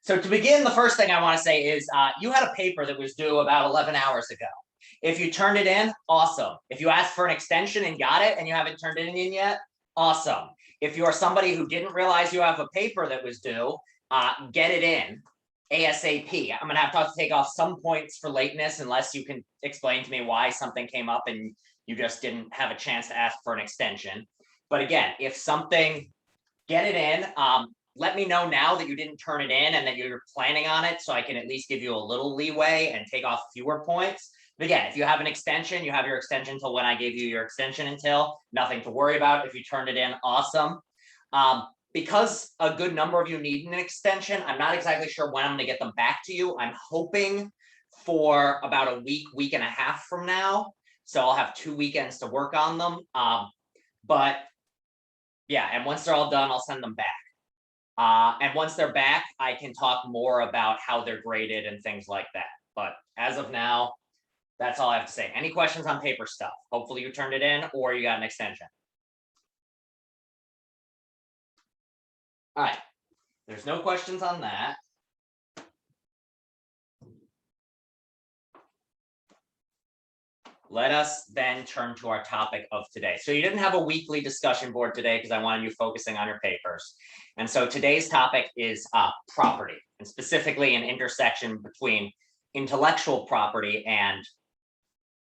So to begin, the first thing I want to say is you had a paper that was due about 11 hours ago. If you turned it in, awesome. If you asked for an extension and got it and you haven't turned it in yet, awesome. If you are somebody who didn't realize you have a paper that was due, get it in ASAP. I'm gonna have to take off some points for lateness unless you can explain to me why something came up and you just didn't have a chance to ask for an extension. But again, if something, get it in. Let me know now that you didn't turn it in and that you're planning on it, so I can at least give you a little leeway and take off fewer points. But again, if you have an extension, you have your extension until when I gave you your extension until, nothing to worry about. If you turned it in, awesome. Because a good number of you need an extension, I'm not exactly sure when I'm going to get them back to you. I'm hoping for about a week and a half from now. So I'll have 2 weekends to work on them. But yeah, and once they're all done, I'll send them back. And once they're back, I can talk more about how they're graded and things like that. But as of now, that's all I have to say. Any questions on paper stuff? Hopefully you turned it in or you got an extension. All right, there's no questions on that. Let us then turn to our topic of today. So you didn't have a weekly discussion board today because I wanted you focusing on your papers. And so today's topic is property, and specifically an intersection between intellectual property and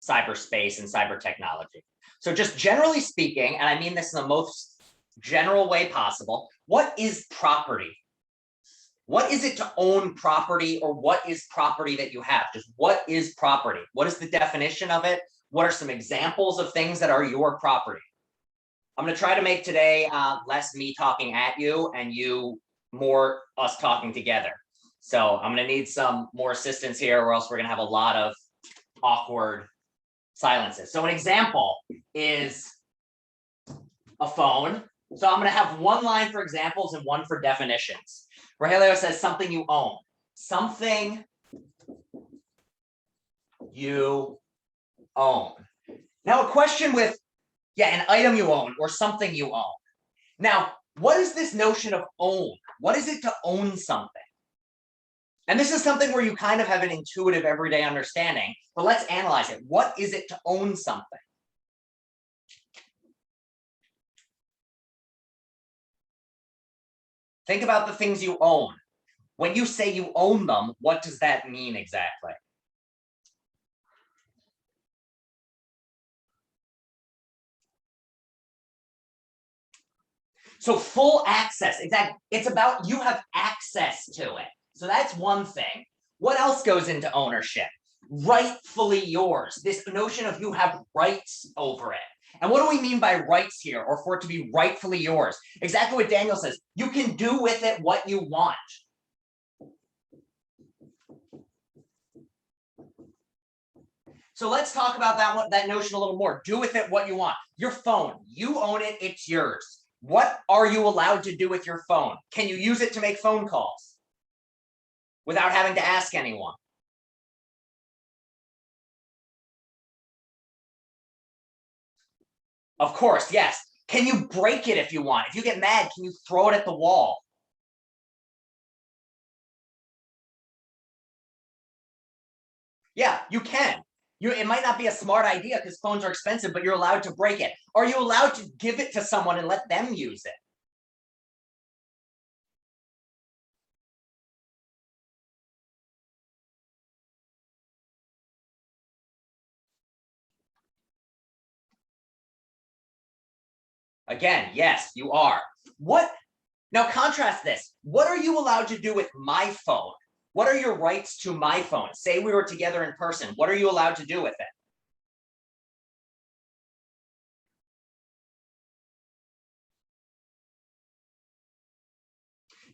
cyberspace and cyber technology. So just generally speaking, and I mean this in the most general way possible, what is property? What is it to own property, or what is property that you have? Just what is property? What is the definition of it? What are some examples of things that are your property? I'm going to try to make today less me talking at you and you more us talking together. So I'm going to need some more assistance here, or else we're going to have a lot of awkward silences. So an example is a phone. So I'm going to have one line for examples and one for definitions. Rogelio says something you own. Something you own. Now a question with, an item you own or something you own. Now, what is this notion of own? What is it to own something? And this is something where you kind of have an intuitive everyday understanding, but let's analyze it. What is it to own something? Think about the things you own. When you say you own them, what does that mean exactly? So full access, exactly. It's about you have access to it. So that's one thing. What else goes into ownership? Rightfully yours. This notion of you have rights over it. And what do we mean by rights here, or for it to be rightfully yours? Exactly what Daniel says. You can do with it what you want. So let's talk about that notion a little more. Do with it what you want. Your phone, you own it, it's yours. What are you allowed to do with your phone? Can you use it to make phone calls without having to ask anyone? Of course, yes. Can you break it if you want? If you get mad, can you throw it at the wall? Yeah, you can. It might not be a smart idea because phones are expensive, but you're allowed to break it. Are you allowed to give it to someone and let them use it? Again, yes, you are. What? Now contrast this. What are you allowed to do with my phone? What are your rights to my phone? Say we were together in person. What are you allowed to do with it?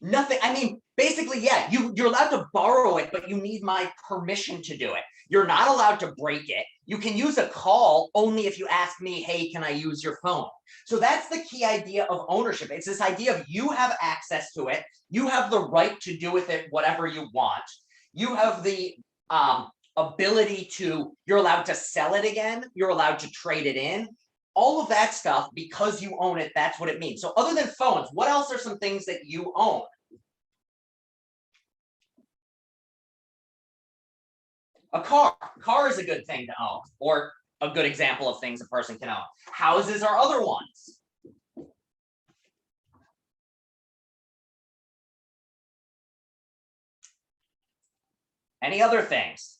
Nothing. I mean, basically, yeah, you're allowed to borrow it, but you need my permission to do it. You're not allowed to break it. You can use a call only if you ask me, hey, can I use your phone? So that's the key idea of ownership. It's this idea of you have access to it. You have the right to do with it whatever you want. You have the ability to, you're allowed to sell it again. You're allowed to trade it in. All of that stuff, because you own it, that's what it means. So other than phones, what else are some things that you own? A car is a good thing to own, or a good example of things a person can own. Houses are other ones. Any other things?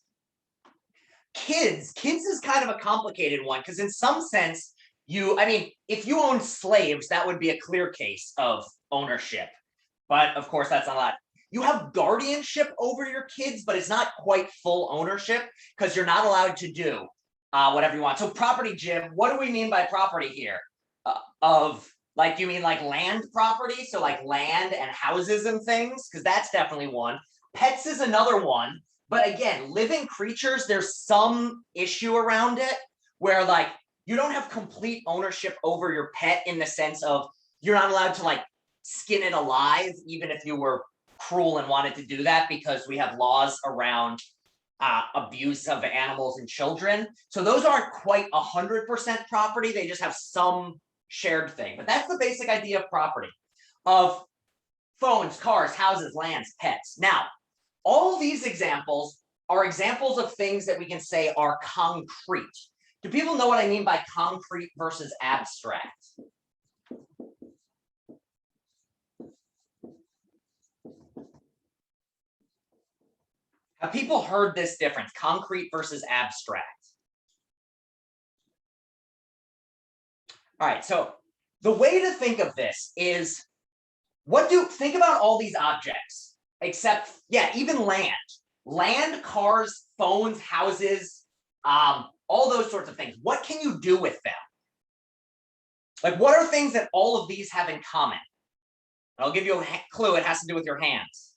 Kids is kind of a complicated one because in some sense, I mean, if you own slaves, that would be a clear case of ownership. But of course, that's not allowed. You have guardianship over your kids, but it's not quite full ownership because you're not allowed to do whatever you want. So property, Jim, what do we mean by property here? Of like, you mean like land property? So like land and houses and things? Because that's definitely one. Pets is another one. But again, living creatures, there's some issue around it where like you don't have complete ownership over your pet in the sense of you're not allowed to like skin it alive, even if you were cruel and wanted to do that, because we have laws around abuse of animals and children. So those aren't quite 100% property. They just have some shared thing. But that's the basic idea of property, of phones, cars, houses, lands, pets. Now, all these examples are examples of things that we can say are concrete. Do people know what I mean by concrete versus abstract? Have people heard this difference, concrete versus abstract? All right, so the way to think of this is, think about all these objects, except, yeah, even land, cars, phones, houses, all those sorts of things. What can you do with them? Like, what are things that all of these have in common? I'll give you a clue. It has to do with your hands.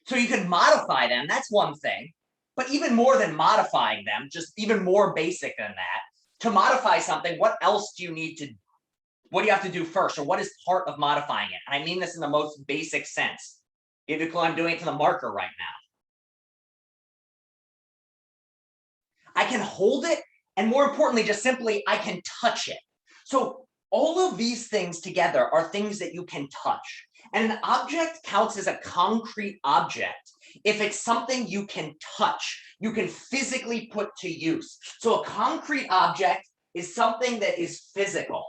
So you can modify them. That's one thing. But even more than modifying them, just even more basic than that, to modify something, what else do you need to, what do you have to do first? Or what is part of modifying it? And I mean this in the most basic sense. Give you a clue, I'm doing it to the marker right now. I can hold it, and more importantly, just simply, I can touch it. So all of these things together are things that you can touch. And an object counts as a concrete object if it's something you can touch, you can physically put to use. So a concrete object is something that is physical.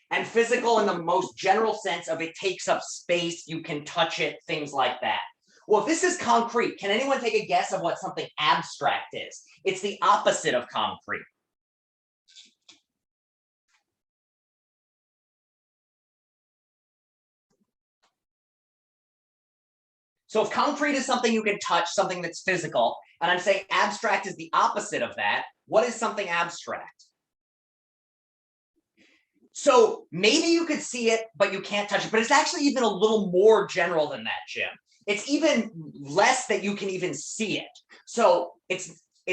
And physical in the most general sense of it takes up space, you can touch it, things like that. Well, if this is concrete, can anyone take a guess of what something abstract is? It's the opposite of concrete. So if concrete is something you can touch, something that's physical, and I'm saying abstract is the opposite of that, what is something abstract? So maybe you could see it, but you can't touch it, but it's actually even a little more general than that, Jim. It's even less that you can even see it. So it's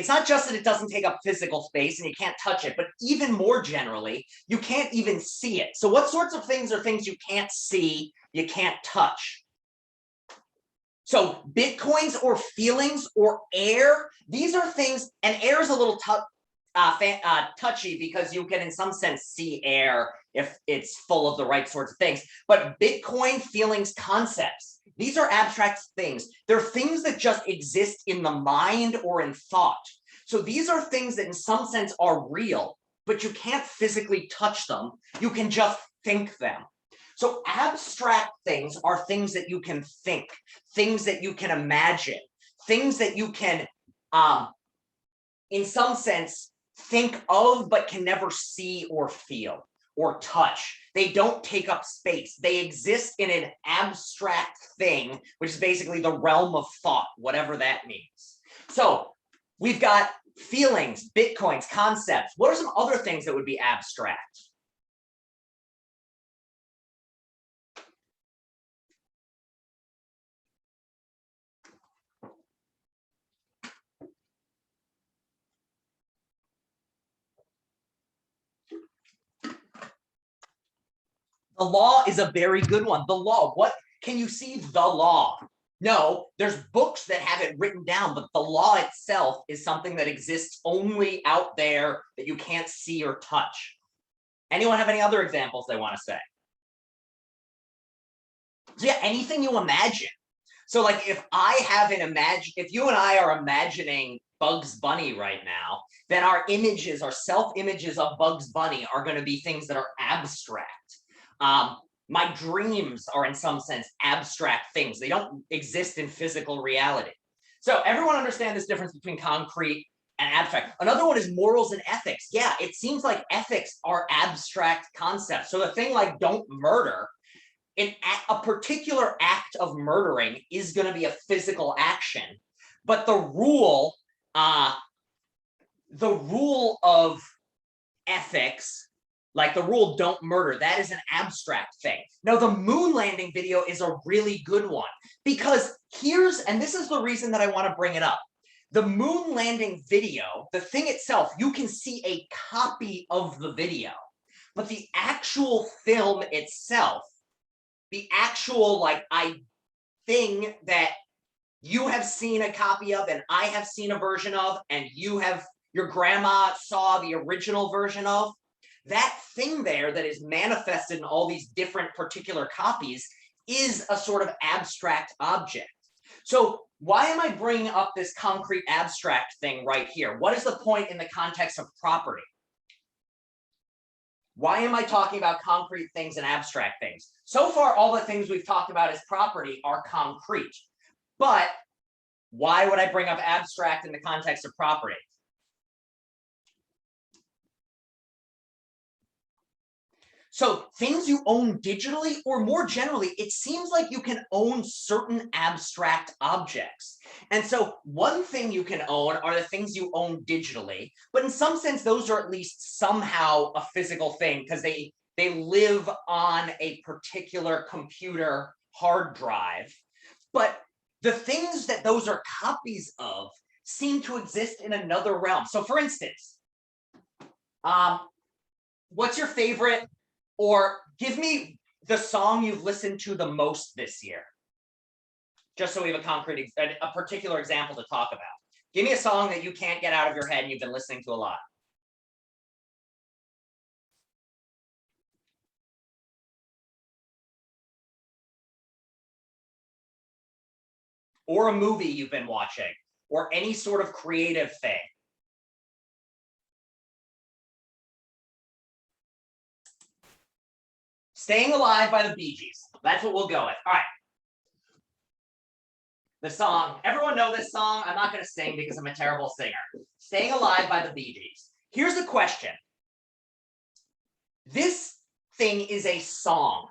not just that it doesn't take up physical space and you can't touch it, but even more generally, you can't even see it. So what sorts of things are things you can't see, you can't touch? So Bitcoins or feelings or air, these are things, and air is a little touchy because you can in some sense see air if it's full of the right sorts of things. But Bitcoin, feelings, concepts, these are abstract things. They're things that just exist in the mind or in thought. So these are things that in some sense are real, but you can't physically touch them. You can just think them. So abstract things are things that you can think, things that you can imagine, things that you can, in some sense, think of, but can never see or feel or touch. They don't take up space. They exist in an abstract thing, which is basically the realm of thought, whatever that means. So we've got feelings, Bitcoins, concepts. What are some other things that would be abstract? The law is a very good one. The law, what can you see the law? No, there's books that have it written down, but the law itself is something that exists only out there that you can't see or touch. Anyone have any other examples they want to say? So yeah, anything you imagine. So like if you and I are imagining Bugs Bunny right now, then our images, our self-images of Bugs Bunny are going to be things that are abstract. My dreams are in some sense abstract things. They don't exist in physical reality. So everyone understand this difference between concrete and abstract. Another one is morals and ethics. Yeah, it seems like ethics are abstract concepts. So the thing like don't murder, a particular act of murdering is going to be a physical action, but the rule of ethics, like the rule don't murder, that is an abstract thing. Now the moon landing video is a really good one, because and this is the reason that I want to bring it up. The moon landing video, the thing itself, you can see a copy of the video, but the actual film itself, the actual thing that you have seen a copy of and I have seen a version of, and your grandma saw the original version of, that thing there that is manifested in all these different particular copies is a sort of abstract object. So why am I bringing up this concrete abstract thing right here? What is the point in the context of property? Why am I talking about concrete things and abstract things? So far, all the things we've talked about as property are concrete. But why would I bring up abstract in the context of property? So things you own digitally, or more generally, it seems like you can own certain abstract objects. And so one thing you can own are the things you own digitally, but in some sense, those are at least somehow a physical thing because they live on a particular computer hard drive. But the things that those are copies of seem to exist in another realm. So for instance, what's your favorite, or give me the song you've listened to the most this year? Just so we have a particular example to talk about. Give me a song that you can't get out of your head and you've been listening to a lot. Or a movie you've been watching, or any sort of creative thing. Staying Alive by the Bee Gees. That's what we'll go with. All right. The song, everyone know this song? I'm not going to sing because I'm a terrible singer. Staying Alive by the Bee Gees. Here's the question. This thing is a song.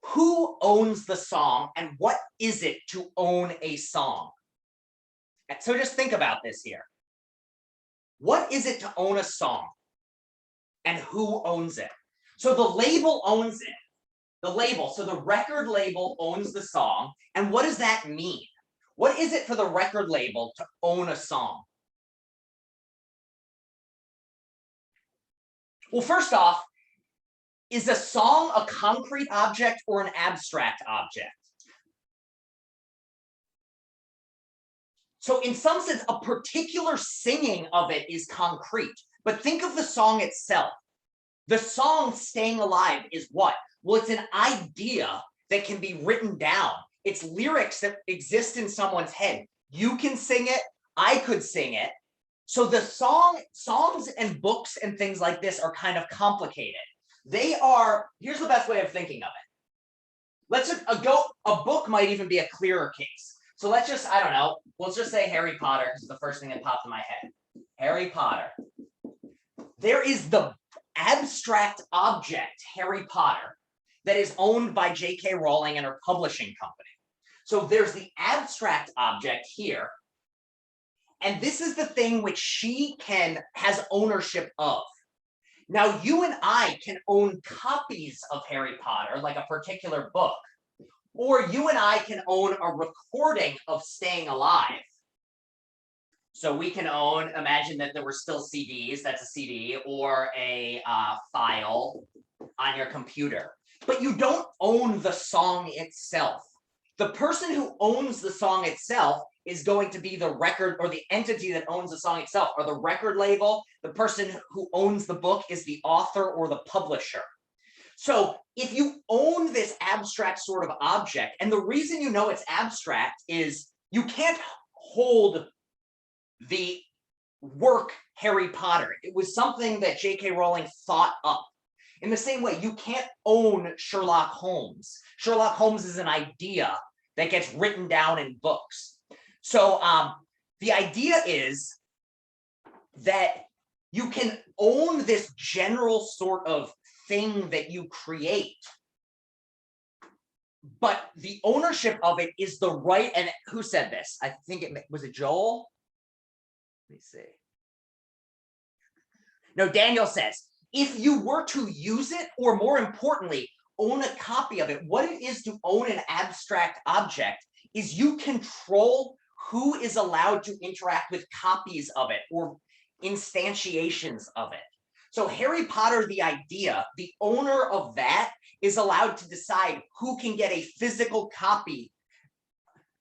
Who owns the song, and what is it to own a song? So just think about this here. What is it to own a song? And who owns it? So the label owns it. The label, so the record label owns the song. And what does that mean? What is it for the record label to own a song? Well, first off, is a song a concrete object or an abstract object? So in some sense, a particular singing of it is concrete. But think of the song itself. The song Staying Alive is what? Well, it's an idea that can be written down. It's lyrics that exist in someone's head. You can sing it. I could sing it. So the songs and books and things like this are kind of complicated. Here's the best way of thinking of it. A book might even be a clearer case. So let's just say Harry Potter is the first thing that popped in my head. Harry Potter. There is the abstract object, Harry Potter, that is owned by J.K. Rowling and her publishing company. So there's the abstract object here. And this is the thing which she has ownership of. Now, you and I can own copies of Harry Potter, like a particular book. Or you and I can own a recording of Staying Alive. So we can imagine that there were still CDs, that's a CD, or a file on your computer. But you don't own the song itself. The person who owns the song itself is going to be the record, or the entity that owns the song itself, or the record label. The person who owns the book is the author or the publisher. So if you own this abstract sort of object, and the reason you know it's abstract is you can't hold the work Harry Potter. It was something that J.K. Rowling thought up. In the same way, you can't own Sherlock Holmes. Sherlock Holmes is an idea that gets written down in books. So the idea is that you can own this general sort of thing that you create, but the ownership of it is the right. And who said this? I think it was it Joel. Let me see. No, Daniel says, if you were to use it, or more importantly, own a copy of it, what it is to own an abstract object is you control who is allowed to interact with copies of it or instantiations of it. So Harry Potter, the idea, the owner of that is allowed to decide who can get a physical copy,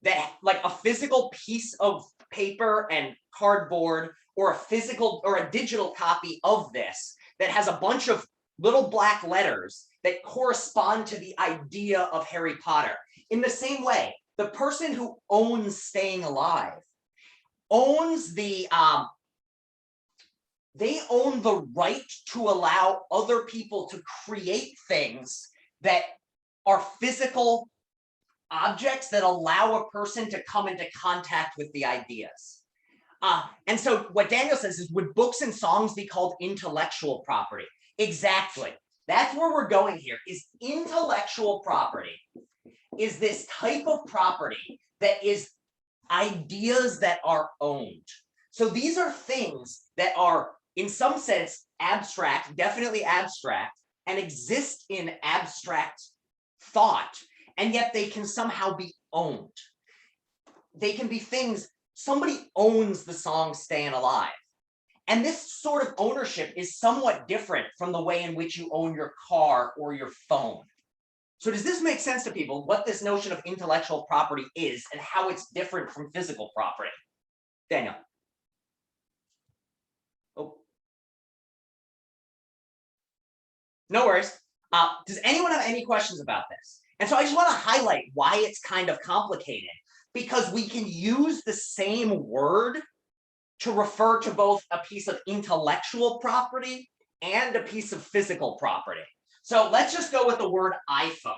that like a physical piece of paper and cardboard, or a physical or a digital copy of this that has a bunch of little black letters that correspond to the idea of Harry Potter. In the same way, the person who owns Staying Alive owns the they own the right to allow other people to create things that are physical objects that allow a person to come into contact with the ideas. And so what Daniel says is, would books and songs be called intellectual property? Exactly. That's where we're going here, is intellectual property is this type of property that is ideas that are owned. So these are things that are, in some sense, abstract, definitely abstract, and exist in abstract thought, and yet they can somehow be owned. They can be things, somebody owns the song Staying Alive. And this sort of ownership is somewhat different from the way in which you own your car or your phone. So does this make sense to people, what this notion of intellectual property is and how it's different from physical property? Daniel. Oh. No worries. Does anyone have any questions about this? And so I just want to highlight why it's kind of complicated, because we can use the same word to refer to both a piece of intellectual property and a piece of physical property. So let's just go with the word iPhone.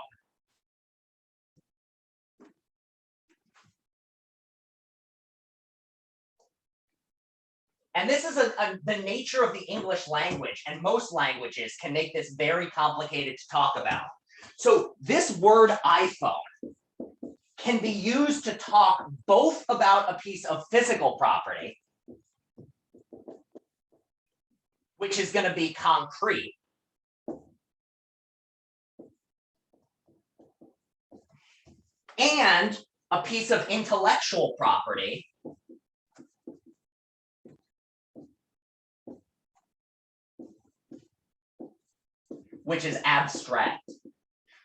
And this is the nature of the English language, and most languages can make this very complicated to talk about. So this word iPhone can be used to talk both about a piece of physical property, which is going to be concrete, and a piece of intellectual property, which is abstract.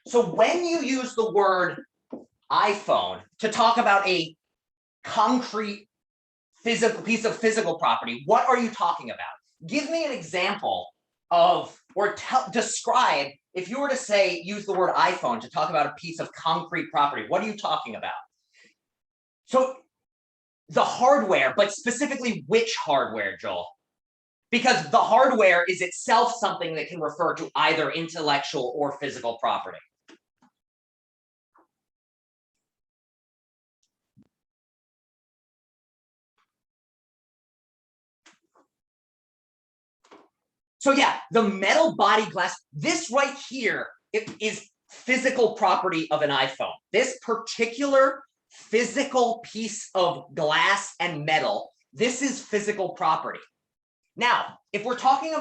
So when you use the word iPhone to talk about a concrete physical piece of physical property, what are you talking about? Give me an example of, or describe, if you were to say, use the word iPhone to talk about a piece of concrete property, what are you talking about? So the hardware, but specifically which hardware, Joel? Because the hardware is itself something that can refer to either intellectual or physical property. So yeah, the metal body glass, this right here, it is physical property of an iPhone. This particular physical piece of glass and metal, this is physical property. Now, if we're talking,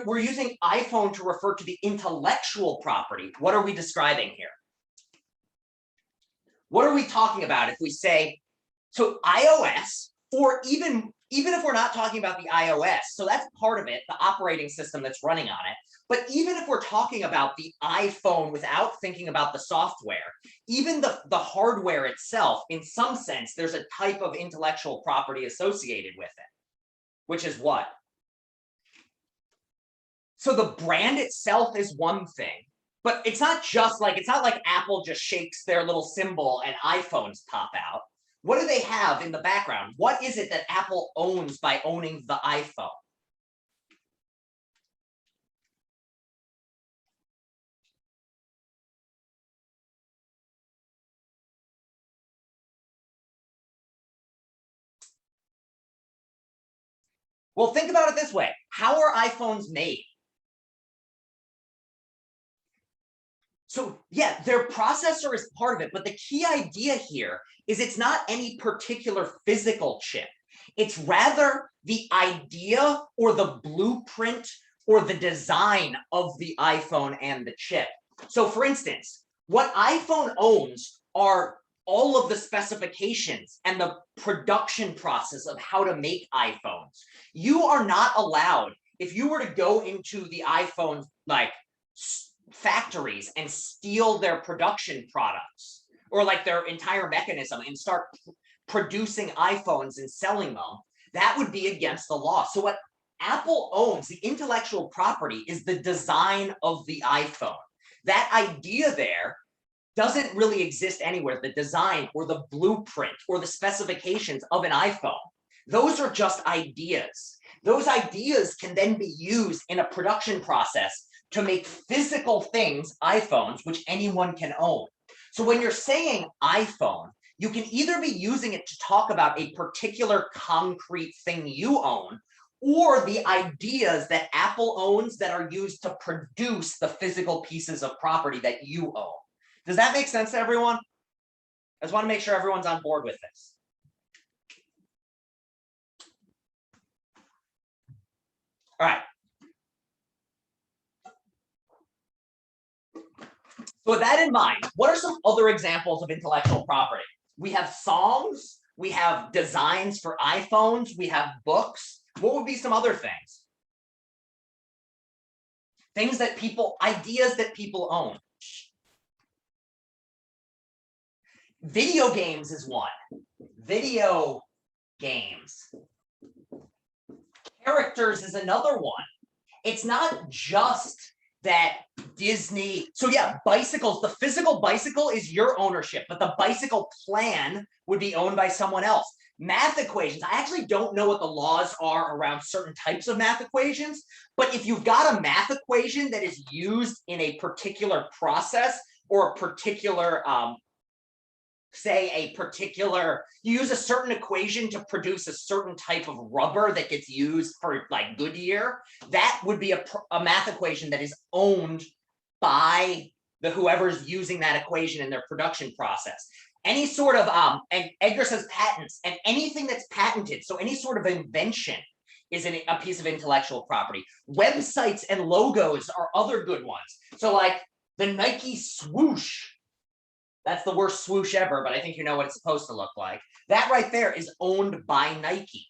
we're using iPhone to refer to the intellectual property, what are we describing here? What are we talking about if we say, so iOS, or even if we're not talking about the iOS, so that's part of it, the operating system that's running on it. But even if we're talking about the iPhone without thinking about the software, even the hardware itself, in some sense, there's a type of intellectual property associated with it, which is what? So the brand itself is one thing. But it's not like Apple just shakes their little symbol and iPhones pop out. What do they have in the background? What is it that Apple owns by owning the iPhone? Well, think about it this way. How are iPhones made? So yeah, their processor is part of it, but the key idea here is it's not any particular physical chip. It's rather the idea or the blueprint or the design of the iPhone and the chip. So for instance, what iPhone owns are all of the specifications and the production process of how to make iPhones. You are not allowed, if you were to go into the iPhone like factories and steal their production products or like their entire mechanism and start producing iPhones and selling them, that would be against the law. So what Apple owns, the intellectual property, is the design of the iPhone. That idea there doesn't really exist anywhere. The design or the blueprint or the specifications of an iPhone, those are just ideas. Those ideas can then be used in a production process to make physical things, iPhones, which anyone can own. So when you're saying iPhone, you can either be using it to talk about a particular concrete thing you own, or the ideas that Apple owns that are used to produce the physical pieces of property that you own. Does that make sense to everyone? I just want to make sure everyone's on board with this. All right. So with that in mind, what are some other examples of intellectual property? We have songs, we have designs for iPhones, we have books. What would be some other things? Things that people, ideas that people own. Video games is one. Video games. Characters is another one. It's not just that Disney, so yeah, bicycles, the physical bicycle is your ownership, but the bicycle plan would be owned by someone else. Math equations, I actually don't know what the laws are around certain types of math equations, but if you've got a math equation that is used in a particular process or a particular you use a certain equation to produce a certain type of rubber that gets used for like Goodyear, that would be a math equation that is owned by the whoever's using that equation in their production process. Any sort of, and Edgar says patents, and anything that's patented, so any sort of invention is a piece of intellectual property. Websites and logos are other good ones. So like the Nike swoosh, that's the worst swoosh ever, but I think you know what it's supposed to look like. That right there is owned by Nike.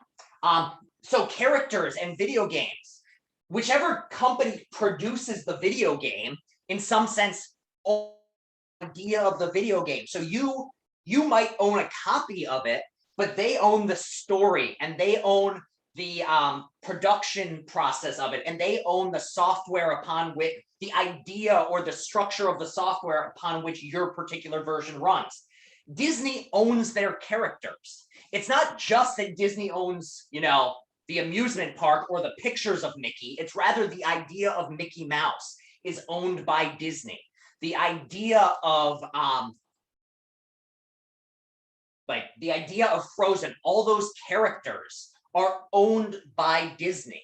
So characters and video games, whichever company produces the video game, in some sense, owns the idea of the video game. So you might own a copy of it, but they own the story and they own the production process of it, and they own the software upon which the idea or the structure of the software upon which your particular version runs. Disney owns their characters. It's not just that Disney owns, you know, the amusement park or the pictures of Mickey. It's rather the idea of Mickey Mouse is owned by Disney. The idea of like the idea of Frozen, all those characters are owned by Disney.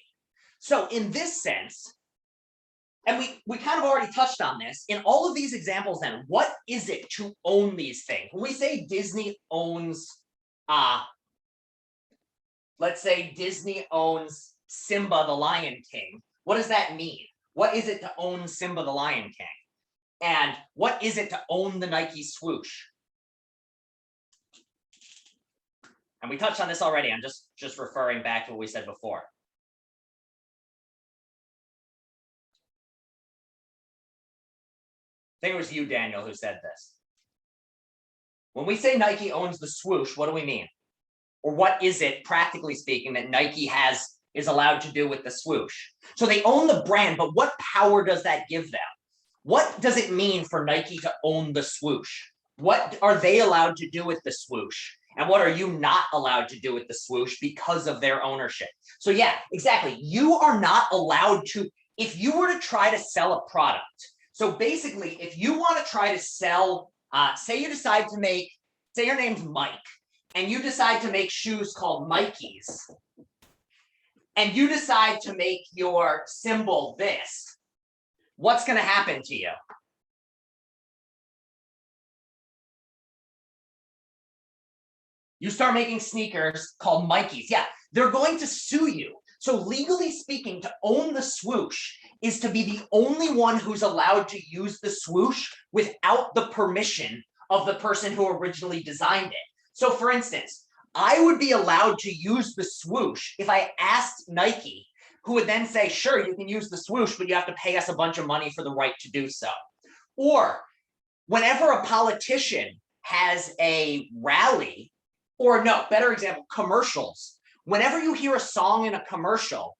So in this sense, and we kind of already touched on this, in all of these examples then, what is it to own these things? When we say Disney owns, let's say Disney owns Simba the Lion King, what does that mean? What is it to own Simba the Lion King? And what is it to own the Nike swoosh? And we touched on this already. I'm just referring back to what we said before. I think it was you, Daniel, who said this. When we say Nike owns the swoosh, what do we mean? Or what is it, practically speaking, that Nike is allowed to do with the swoosh? So they own the brand, but what power does that give them? What does it mean for Nike to own the swoosh? What are they allowed to do with the swoosh? And what are you not allowed to do with the swoosh because of their ownership? So yeah, exactly. You are not allowed to, if you were to try to sell a product. So basically, if you want to try to sell, say you decide to make, say your name's Mike, and you decide to make shoes called Mikeys, and you decide to make your symbol this, what's going to happen to you? You start making sneakers called Mikeys. Yeah, they're going to sue you. So legally speaking, to own the swoosh is to be the only one who's allowed to use the swoosh without the permission of the person who originally designed it. So for instance, I would be allowed to use the swoosh if I asked Nike, who would then say, sure, you can use the swoosh, but you have to pay us a bunch of money for the right to do so. Or whenever a politician has a rally, or no, better example, commercials. Whenever you hear a song in a commercial,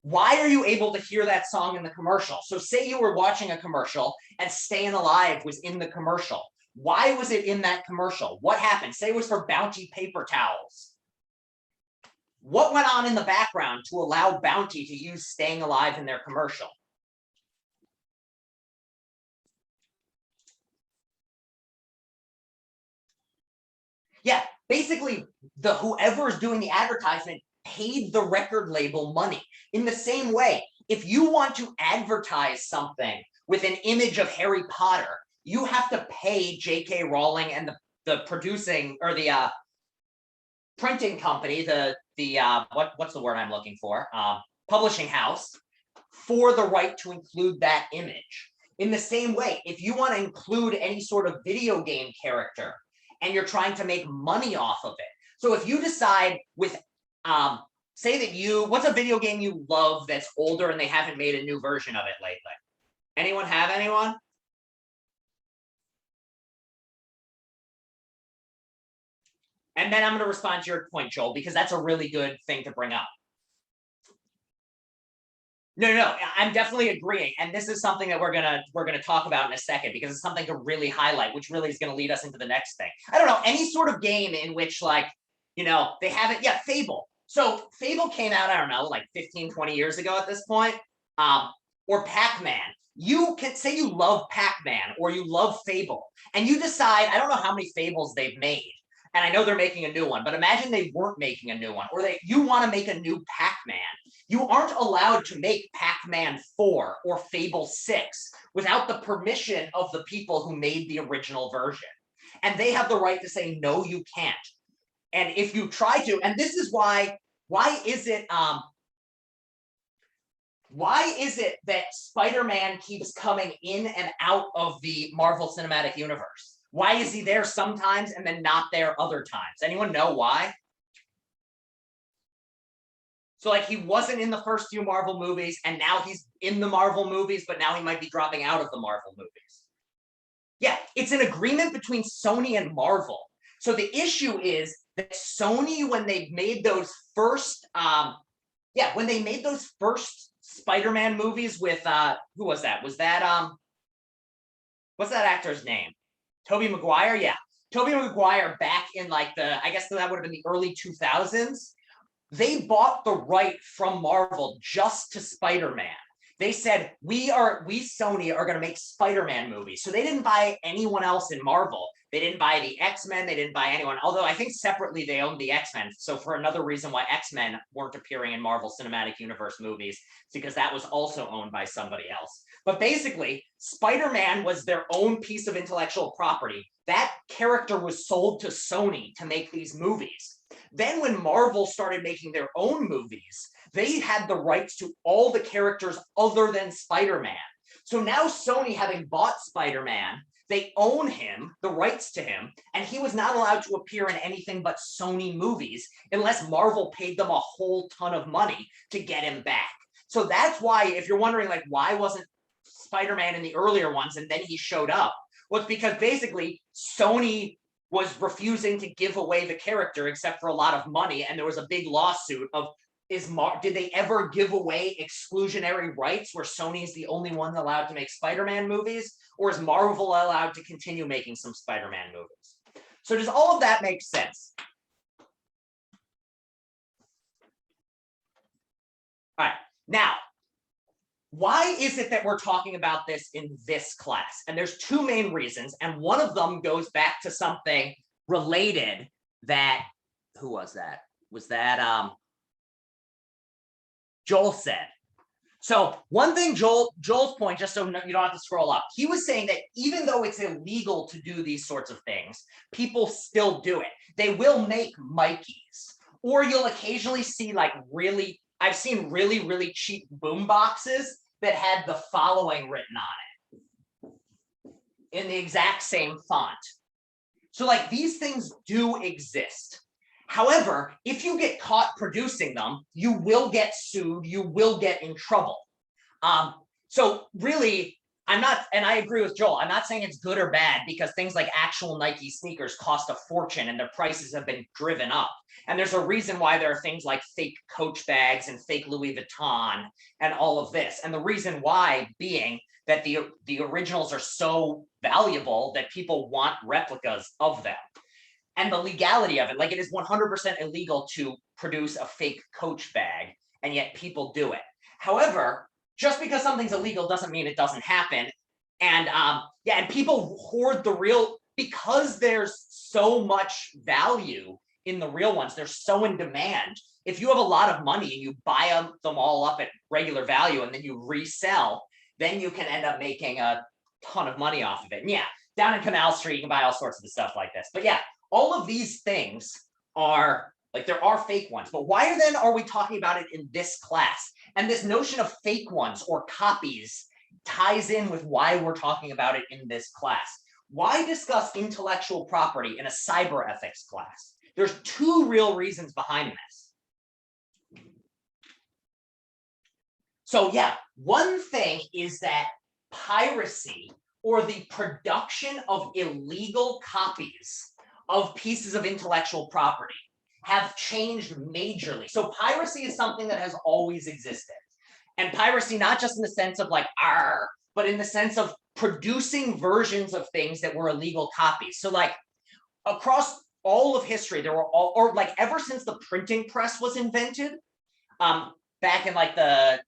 why are you able to hear that song in the commercial? So say you were watching a commercial and Staying Alive was in the commercial. Why was it in that commercial? What happened? Say it was for Bounty paper towels. What went on in the background to allow Bounty to use Staying Alive in their commercial? Yeah, basically, the whoever is doing the advertisement paid the record label money. In the same way, if you want to advertise something with an image of Harry Potter, you have to pay J.K. Rowling and the producing or the printing company, what's the word I'm looking for? Publishing house, for the right to include that image. In the same way, if you want to include any sort of video game character and you're trying to make money off of it. So if you decide with, say that what's a video game you love that's older and they haven't made a new version of it lately? Anyone have anyone? And then I'm going to respond to your point, Joel, because that's a really good thing to bring up. No, I'm definitely agreeing, and this is something that we're gonna talk about in a second because it's something to really highlight, which really is going to lead us into the next thing. I don't know, any sort of game in which, like, they have it. Yeah, Fable. So Fable came out, I don't know, like 15, 20 years ago at this point. Or Pac-Man. You can say you love Pac-Man or you love Fable, and you decide, I don't know how many Fables they've made, and I know they're making a new one, but imagine they weren't making a new one, or you want to make a new Pac-Man. You aren't allowed to make Pac-Man 4 or Fable 6 without the permission of the people who made the original version. And they have the right to say, no, you can't. And if you try to, and this is why is it that Spider-Man keeps coming in and out of the Marvel Cinematic Universe? Why is he there sometimes and then not there other times? Anyone know why? So like he wasn't in the first few Marvel movies and now he's in the Marvel movies, but now he might be dropping out of the Marvel movies. Yeah, it's an agreement between Sony and Marvel. So the issue is that Sony, when they made those first, when they made those first Spider-Man movies with, who was that? Was that, what's that actor's name? Tobey Maguire? Yeah. Tobey Maguire back in like I guess that would have been the early 2000s. They bought the right from Marvel just to Spider-Man. They said, we Sony are going to make Spider-Man movies. So they didn't buy anyone else in Marvel. They didn't buy the X-Men. They didn't buy anyone. Although I think separately they owned the X-Men. So for another reason why X-Men weren't appearing in Marvel Cinematic Universe movies, because that was also owned by somebody else. But basically, Spider-Man was their own piece of intellectual property. That character was sold to Sony to make these movies. Then when Marvel started making their own movies, they had the rights to all the characters other than Spider-Man. So now Sony, having bought Spider-Man, they own him, the rights to him, and he was not allowed to appear in anything but Sony movies unless Marvel paid them a whole ton of money to get him back. So that's why, if you're wondering, like, why wasn't Spider-Man in the earlier ones and then he showed up? Well, it's because basically Sony was refusing to give away the character except for a lot of money, and there was a big lawsuit of did they ever give away exclusionary rights where Sony is the only one allowed to make Spider-Man movies? Or is Marvel allowed to continue making some Spider-Man movies? So does all of that make sense? All right, now, why is it that we're talking about this in this class? And there's two main reasons, and one of them goes back to something related that, who was that? Was that Joel said. So one thing Joel's point, just so you don't have to scroll up, he was saying that even though it's illegal to do these sorts of things, people still do it. They will make Mikeys, or you'll occasionally see like I've seen really, really cheap boom boxes that had the following written on it in the exact same font. So like these things do exist. However, if you get caught producing them, you will get sued, you will get in trouble. So really, I'm not, and I agree with Joel, I'm not saying it's good or bad, because things like actual Nike sneakers cost a fortune and their prices have been driven up. And there's a reason why there are things like fake Coach bags and fake Louis Vuitton and all of this. And the reason why being that the originals are so valuable that people want replicas of them. And the legality of it, like it is 100% illegal to produce a fake Coach bag, and yet people do it. However, just because something's illegal doesn't mean it doesn't happen. And yeah, and people hoard the real, because there's so much value in the real ones, they're so in demand. If you have a lot of money and you buy them all up at regular value and then you resell, then you can end up making a ton of money off of it. And yeah, down in Canal Street, you can buy all sorts of stuff like this. But yeah, all of these things are, like, there are fake ones, but why then are we talking about it in this class? And this notion of fake ones or copies ties in with why we're talking about it in this class. Why discuss intellectual property in a cyber ethics class? There's two real reasons behind this. So yeah, one thing is that piracy, or the production of illegal copies of pieces of intellectual property, have changed majorly. So piracy is something that has always existed. And piracy, not just in the sense of like, but in the sense of producing versions of things that were illegal copies. So like across all of history, there were or like ever since the printing press was invented, back in like the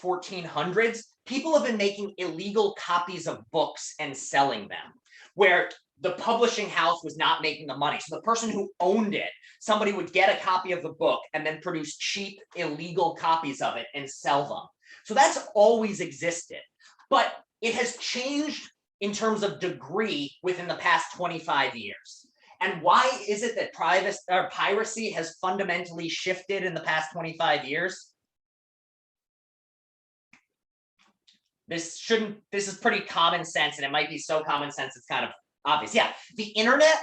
1400s, people have been making illegal copies of books and selling them, where the publishing house was not making the money. So the person who owned it, somebody would get a copy of the book and then produce cheap, illegal copies of it and sell them. So that's always existed, but it has changed in terms of degree within the past 25 years. And why is it that piracy has fundamentally shifted in the past 25 years? This is pretty common sense, and it might be so common sense it's kind of obvious. Yeah, the internet,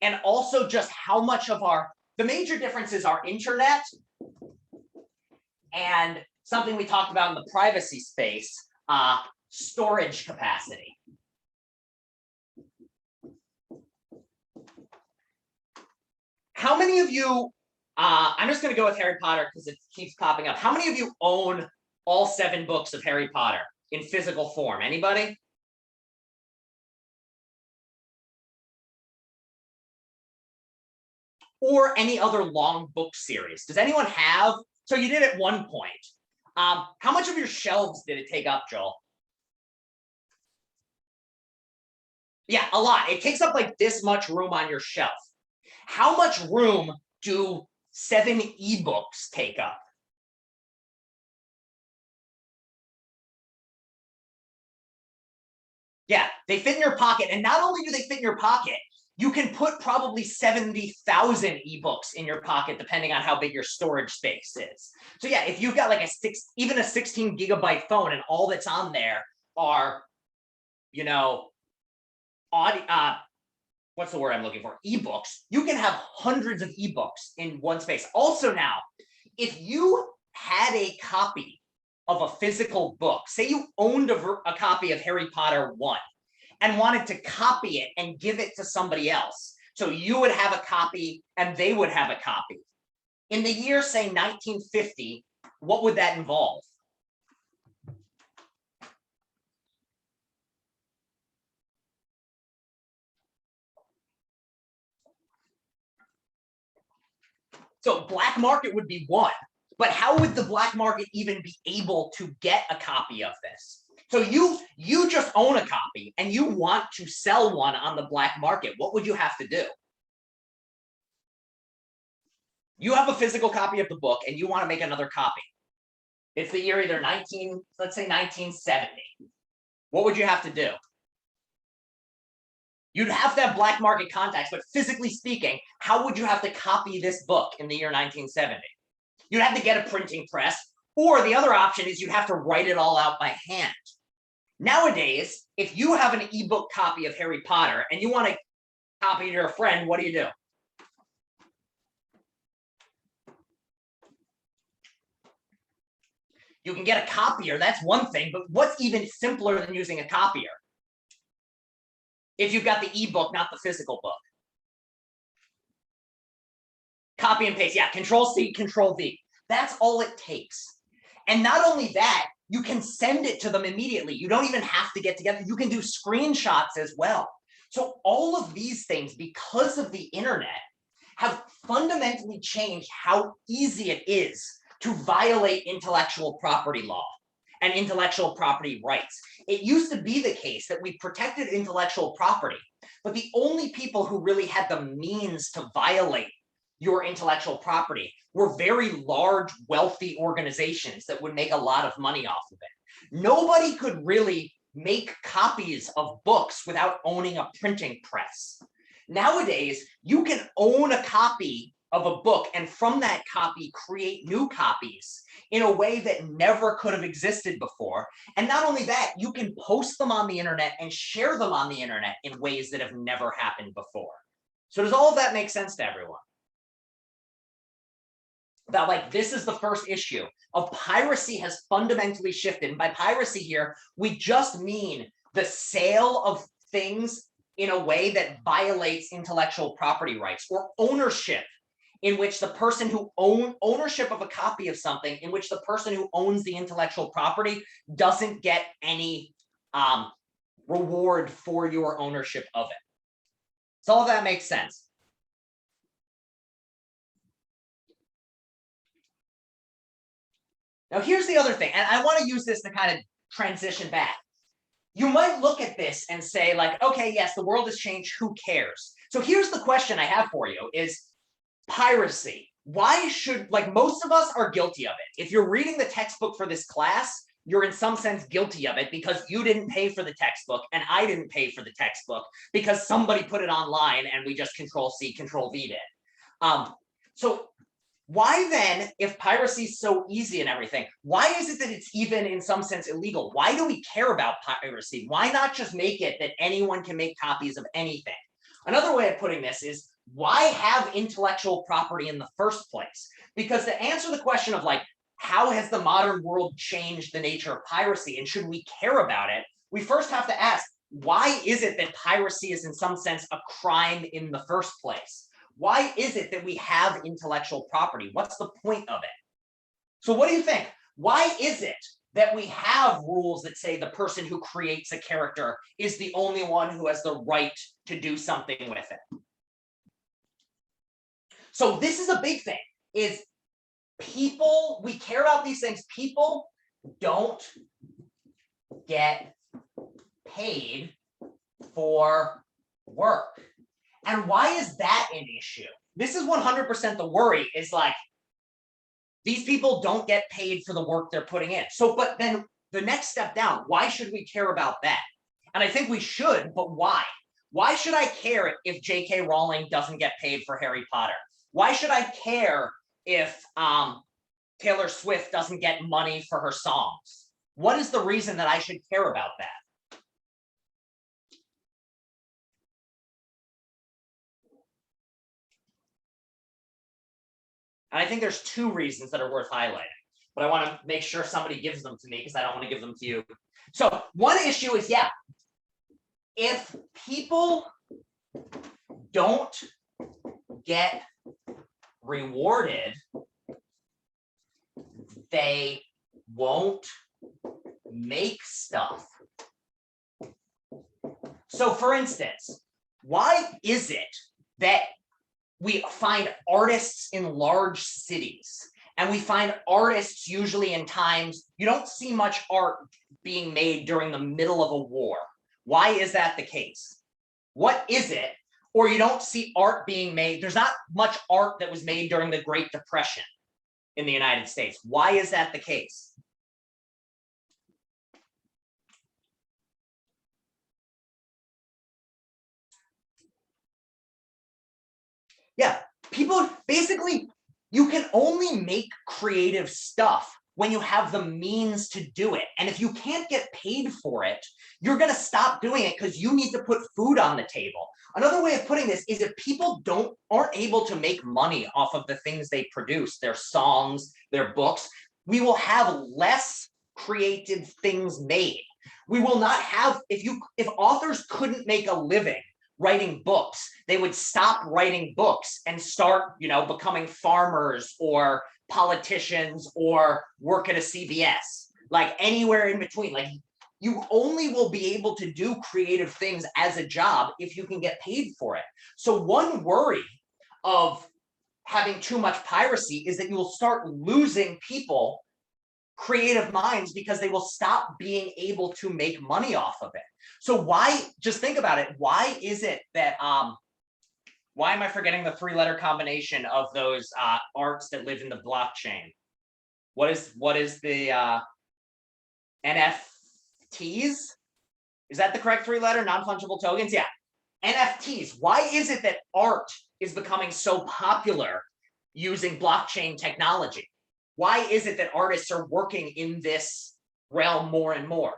and also just how much of the major difference is our internet and something we talked about in the privacy space, storage capacity. How many of you, I'm just going to go with Harry Potter because it keeps popping up. How many of you own all 7 books of Harry Potter in physical form? Anybody? Or any other long book series? Does anyone have? So you did at one point. How much of your shelves did it take up, Joel? Yeah, a lot. It takes up like this much room on your shelf. How much room do 7 ebooks take up? Yeah, they fit in your pocket. And not only do they fit in your pocket, you can put probably 70,000 ebooks in your pocket, depending on how big your storage space is. So yeah, if you've got like even a 16 gigabyte phone and all that's on there are, you know, what's the word I'm looking for? Ebooks. You can have hundreds of ebooks in one space. Also now, if you had a copy of a physical book, say you owned a copy of Harry Potter 1 and wanted to copy it and give it to somebody else, so you would have a copy and they would have a copy. In the year, say 1950, what would that involve? So black market would be one, but how would the black market even be able to get a copy of this? So you just own a copy and you want to sell one on the black market. What would you have to do? You have a physical copy of the book and you want to make another copy. It's the year either let's say 1970. What would you have to do? You'd have to have black market contacts, but physically speaking, how would you have to copy this book in the year 1970? You'd have to get a printing press, or the other option is you'd have to write it all out by hand. Nowadays, if you have an ebook copy of Harry Potter and you want to copy to your friend, what do? You can get a copier, that's one thing, but what's even simpler than using a copier? If you've got the ebook, not the physical book. Copy and paste, yeah, Control-C, Control-V. That's all it takes. And not only that, you can send it to them immediately. You don't even have to get together. You can do screenshots as well. So all of these things, because of the internet, have fundamentally changed how easy it is to violate intellectual property law and intellectual property rights. It used to be the case that we protected intellectual property, but the only people who really had the means to violate your intellectual property were very large, wealthy organizations that would make a lot of money off of it. Nobody could really make copies of books without owning a printing press. Nowadays, you can own a copy of a book and from that copy create new copies in a way that never could have existed before. And not only that, you can post them on the internet and share them on the internet in ways that have never happened before. So does all of that make sense to everyone? That like this is the first issue of piracy has fundamentally shifted. And by piracy here, we just mean the sale of things in a way that violates intellectual property rights, or ownership in which the person who ownership of a copy of something in which the person who owns the intellectual property doesn't get any reward for your ownership of it. So all of that makes sense. Now here's the other thing, and I want to use this to kind of transition back. You might look at this and say like, okay, yes, the world has changed, who cares? So here's the question I have for you is, piracy. Why should, like most of us are guilty of it. If you're reading the textbook for this class, you're in some sense guilty of it because you didn't pay for the textbook and I didn't pay for the textbook because somebody put it online and we just Control-C, Control-V did. So why then, if piracy is so easy and everything, why is it that it's even in some sense illegal? Why do we care about piracy? Why not just make it that anyone can make copies of anything? Another way of putting this is, why have intellectual property in the first place? Because to answer the question of like, how has the modern world changed the nature of piracy and should we care about it? We first have to ask, why is it that piracy is in some sense a crime in the first place? Why is it that we have intellectual property? What's the point of it? So what do you think? Why is it that we have rules that say the person who creates a character is the only one who has the right to do something with it? So this is a big thing, is people, we care about these things. People don't get paid for work. And why is that an issue? This is 100% the worry, is like, these people don't get paid for the work they're putting in. So, but then the next step down, why should we care about that? And I think we should, but why? Why should I care if J.K. Rowling doesn't get paid for Harry Potter? Why should I care if Taylor Swift doesn't get money for her songs? What is the reason that I should care about that? And I think there's two reasons that are worth highlighting, but I want to make sure somebody gives them to me because I don't want to give them to you. So one issue is, yeah, if people don't get rewarded they won't make stuff. So for instance, why is it that we find artists in large cities and we find artists usually in times you don't see much art being made during the middle of a war? Why is that the case? What is it? Or you don't see art being made. There's not much art that was made during the Great Depression in the United States. Why is that the case? Yeah, people basically, you can only make creative stuff when you have the means to do it. And if you can't get paid for it, you're going to stop doing it because you need to put food on the table. Another way of putting this is if people aren't able to make money off of the things they produce, their songs, their books, we will have less creative things made. We will not have, if authors couldn't make a living writing books, they would stop writing books and start, becoming farmers or politicians or work at a CVS, like anywhere in between. Like, you only will be able to do creative things as a job if you can get paid for it. So one worry of having too much piracy is that you will start losing people, creative minds, because they will stop being able to make money off of it. So why, just think about it, why is it that why am I forgetting the 3-letter combination of those arts that live in the blockchain? What is the NFTs? Is that the correct 3-letter? Non-fungible tokens? Yeah. NFTs. Why is it that art is becoming so popular using blockchain technology? Why is it that artists are working in this realm more and more?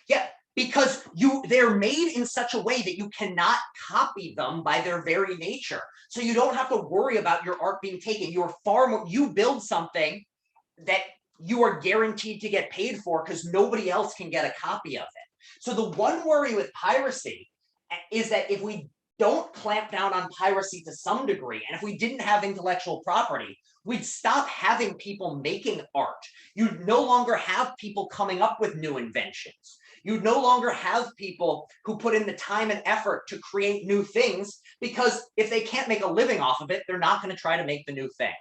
Yeah, because they're made in such a way that you cannot copy them by their very nature. So you don't have to worry about your art being taken. You build something that you are guaranteed to get paid for because nobody else can get a copy of it. So the one worry with piracy is that if we don't clamp down on piracy to some degree, and if we didn't have intellectual property, we'd stop having people making art. You'd no longer have people coming up with new inventions. You'd no longer have people who put in the time and effort to create new things, because if they can't make a living off of it, they're not going to try to make the new thing.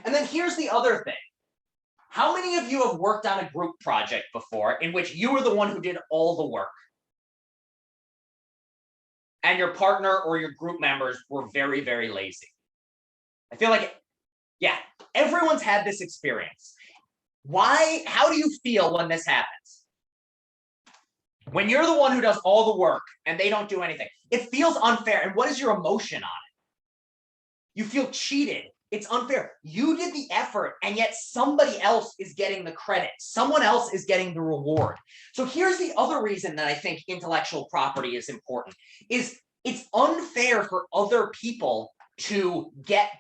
And then here's the other thing. How many of you have worked on a group project before in which you were the one who did all the work, and your partner or your group members were very, very lazy? I feel like, yeah, everyone's had this experience. How do you feel when this happens? When you're the one who does all the work and they don't do anything, it feels unfair. And what is your emotion on it? You feel cheated. It's unfair. You did the effort, and yet somebody else is getting the credit. Someone else is getting the reward. So here's the other reason that I think intellectual property is important, is it's unfair for other people to get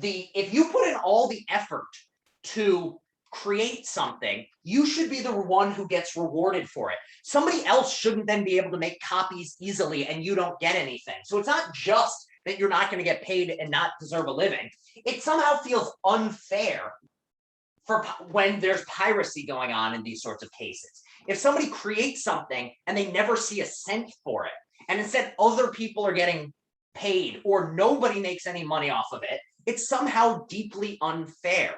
if you put in all the effort to create something, you should be the one who gets rewarded for it. Somebody else shouldn't then be able to make copies easily and you don't get anything. So it's not just that you're not going to get paid and not deserve a living. It somehow feels unfair for when there's piracy going on in these sorts of cases. If somebody creates something and they never see a cent for it, and instead other people are getting paid or nobody makes any money off of it, it's somehow deeply unfair.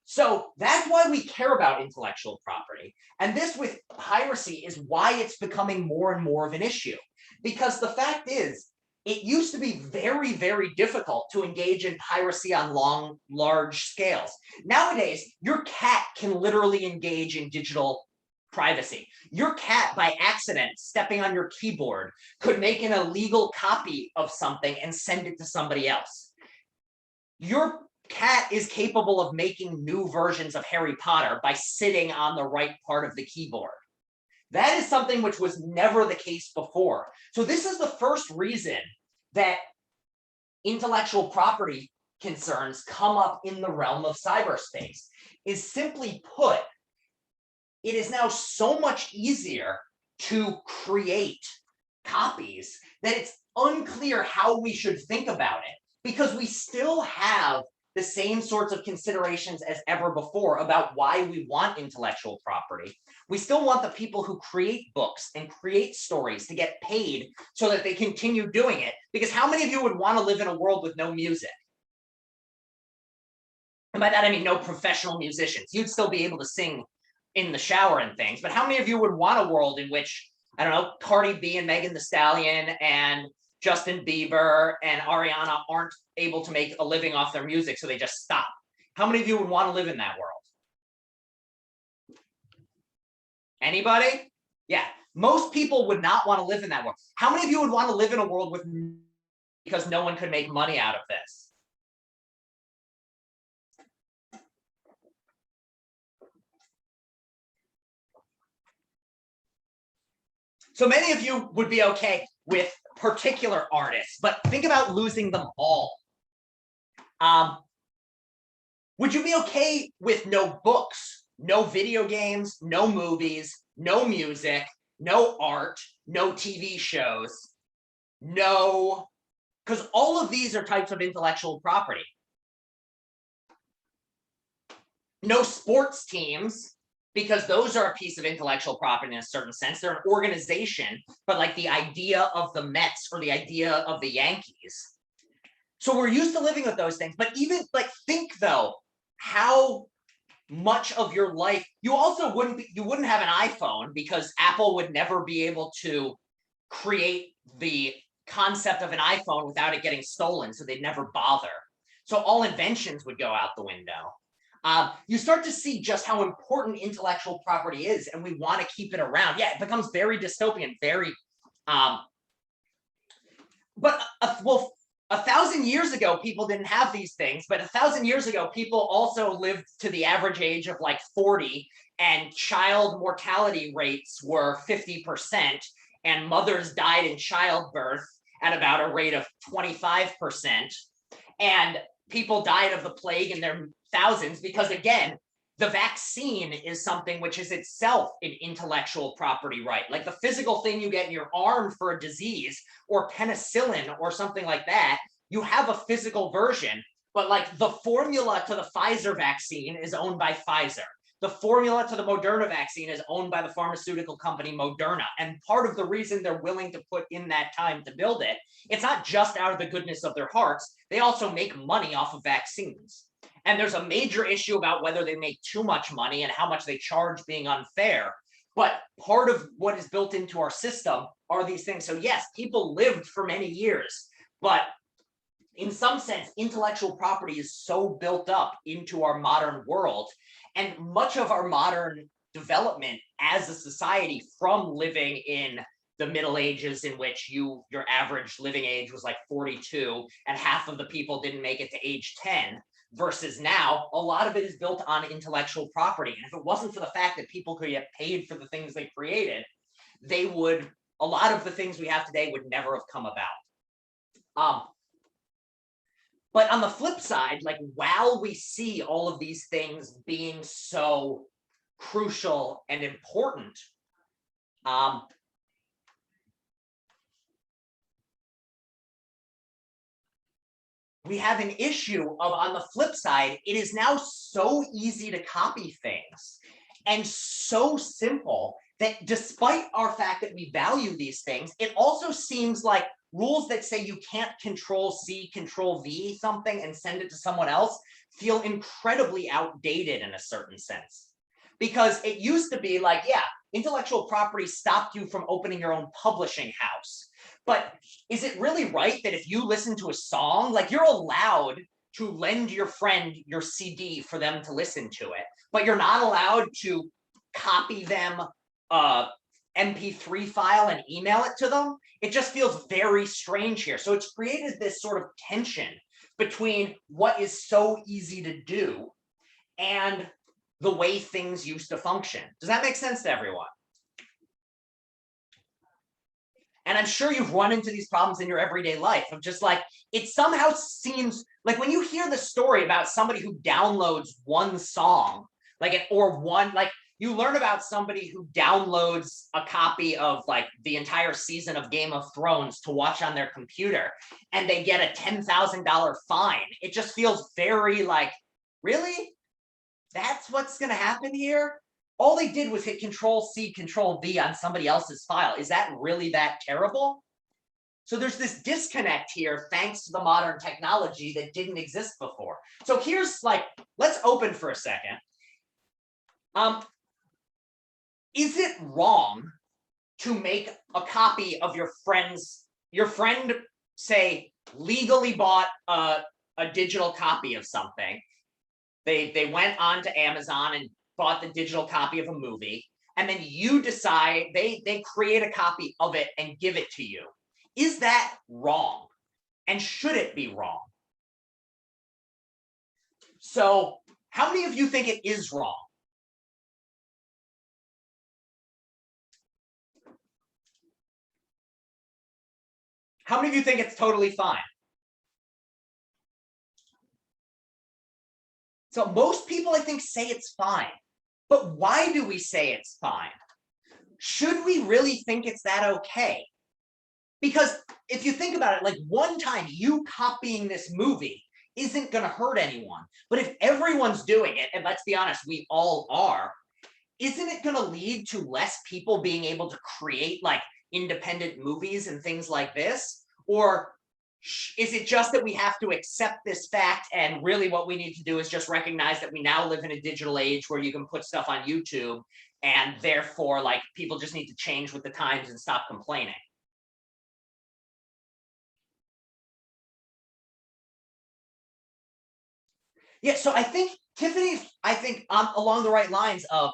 So that's why we care about intellectual property. And this with piracy is why it's becoming more and more of an issue. Because the fact is, it used to be very, very difficult to engage in piracy on large scales. Nowadays, your cat can literally engage in digital privacy. Your cat, by accident, stepping on your keyboard, could make an illegal copy of something and send it to somebody else. Your cat is capable of making new versions of Harry Potter by sitting on the right part of the keyboard. That is something which was never the case before. So this is the first reason that intellectual property concerns come up in the realm of cyberspace, is simply put, it is now so much easier to create copies that it's unclear how we should think about it. because we still have the same sorts of considerations as ever before about why we want intellectual property. We still want the people who create books and create stories to get paid so that they continue doing it. Because how many of you would want to live in a world with no music? And by that, I mean no professional musicians. You'd still be able to sing in the shower and things, but how many of you would want a world in which, I don't know, Cardi B and Megan Thee Stallion and Justin Bieber and Ariana aren't able to make a living off their music, so they just stop? How many of you would want to live in that world? Anybody? Yeah, most people would not want to live in that world. How many of you would want to live in a world with, because no one could make money out of this? So many of you would be okay with particular artists, but think about losing them all. Would you be okay with no books, no video games, no movies, no music, no art, no TV shows, no, because all of these are types of intellectual property. No sports teams, because those are a piece of intellectual property in a certain sense. They're an organization, but like the idea of the Mets or the idea of the Yankees. So we're used to living with those things, but even like think though, how much of your life, you also wouldn't have an iPhone because Apple would never be able to create the concept of an iPhone without it getting stolen, so they'd never bother. So all inventions would go out the window. You start to see just how important intellectual property is, and we want to keep it around. Yeah, it becomes very dystopian, very, but well, 1,000 years ago, people didn't have these things, but 1,000 years ago, people also lived to the average age of like 40, and child mortality rates were 50%, and mothers died in childbirth at about a rate of 25%, and people died of the plague in their thousands because, again, the vaccine is something which is itself an intellectual property right. Like the physical thing you get in your arm for a disease or penicillin or something like that, you have a physical version, but like the formula to the Pfizer vaccine is owned by Pfizer. The formula to the Moderna vaccine is owned by the pharmaceutical company Moderna. And part of the reason they're willing to put in that time to build it, it's not just out of the goodness of their hearts, they also make money off of vaccines. And there's a major issue about whether they make too much money and how much they charge being unfair. But part of what is built into our system are these things. So yes, people lived for many years, but in some sense, intellectual property is so built up into our modern world. And much of our modern development as a society, from living in the Middle Ages, in which your average living age was like 42 and half of the people didn't make it to age 10, versus now, a lot of it is built on intellectual property. And if it wasn't for the fact that people could get paid for the things they created, a lot of the things we have today would never have come about. But on the flip side, like while we see all of these things being so crucial and important, we have an issue of, on the flip side, it is now so easy to copy things and so simple that despite our fact that we value these things, it also seems like rules that say you can't control C, control V something and send it to someone else feel incredibly outdated in a certain sense. Because it used to be like, yeah, intellectual property stopped you from opening your own publishing house. But is it really right that if you listen to a song, like you're allowed to lend your friend your CD for them to listen to it, but you're not allowed to copy them MP3 file and email it to them? It just feels very strange here. So it's created this sort of tension between what is so easy to do and the way things used to function. Does that make sense to everyone? And I'm sure you've run into these problems in your everyday life of just like, it somehow seems like when you hear the story about somebody who downloads one song, like, or one, like, You learn about somebody who downloads a copy of like the entire season of Game of Thrones to watch on their computer and they get a $10,000 fine. It just feels very like, really? That's what's going to happen here? All they did was hit Control-C, Control-V on somebody else's file. Is that really that terrible? So there's this disconnect here thanks to the modern technology that didn't exist before. So here's like, let's open for a second. Is it wrong to make a copy of your friend, say, legally bought a digital copy of something? They went on to Amazon and bought the digital copy of a movie, and then you decide, they create a copy of it and give it to you. Is that wrong? And should it be wrong? So how many of you think it is wrong? How many of you think it's totally fine? So most people, I think, say it's fine. But why do we say it's fine? Should we really think it's that okay? Because if you think about it, like one time you copying this movie isn't going to hurt anyone. But if everyone's doing it, and let's be honest, we all are, isn't it going to lead to less people being able to create like independent movies and things like this? Or is it just that we have to accept this fact, and really what we need to do is just recognize that we now live in a digital age where you can put stuff on YouTube, and therefore like people just need to change with the times and stop complaining? Yeah, so I think Tiffany's, along the right lines of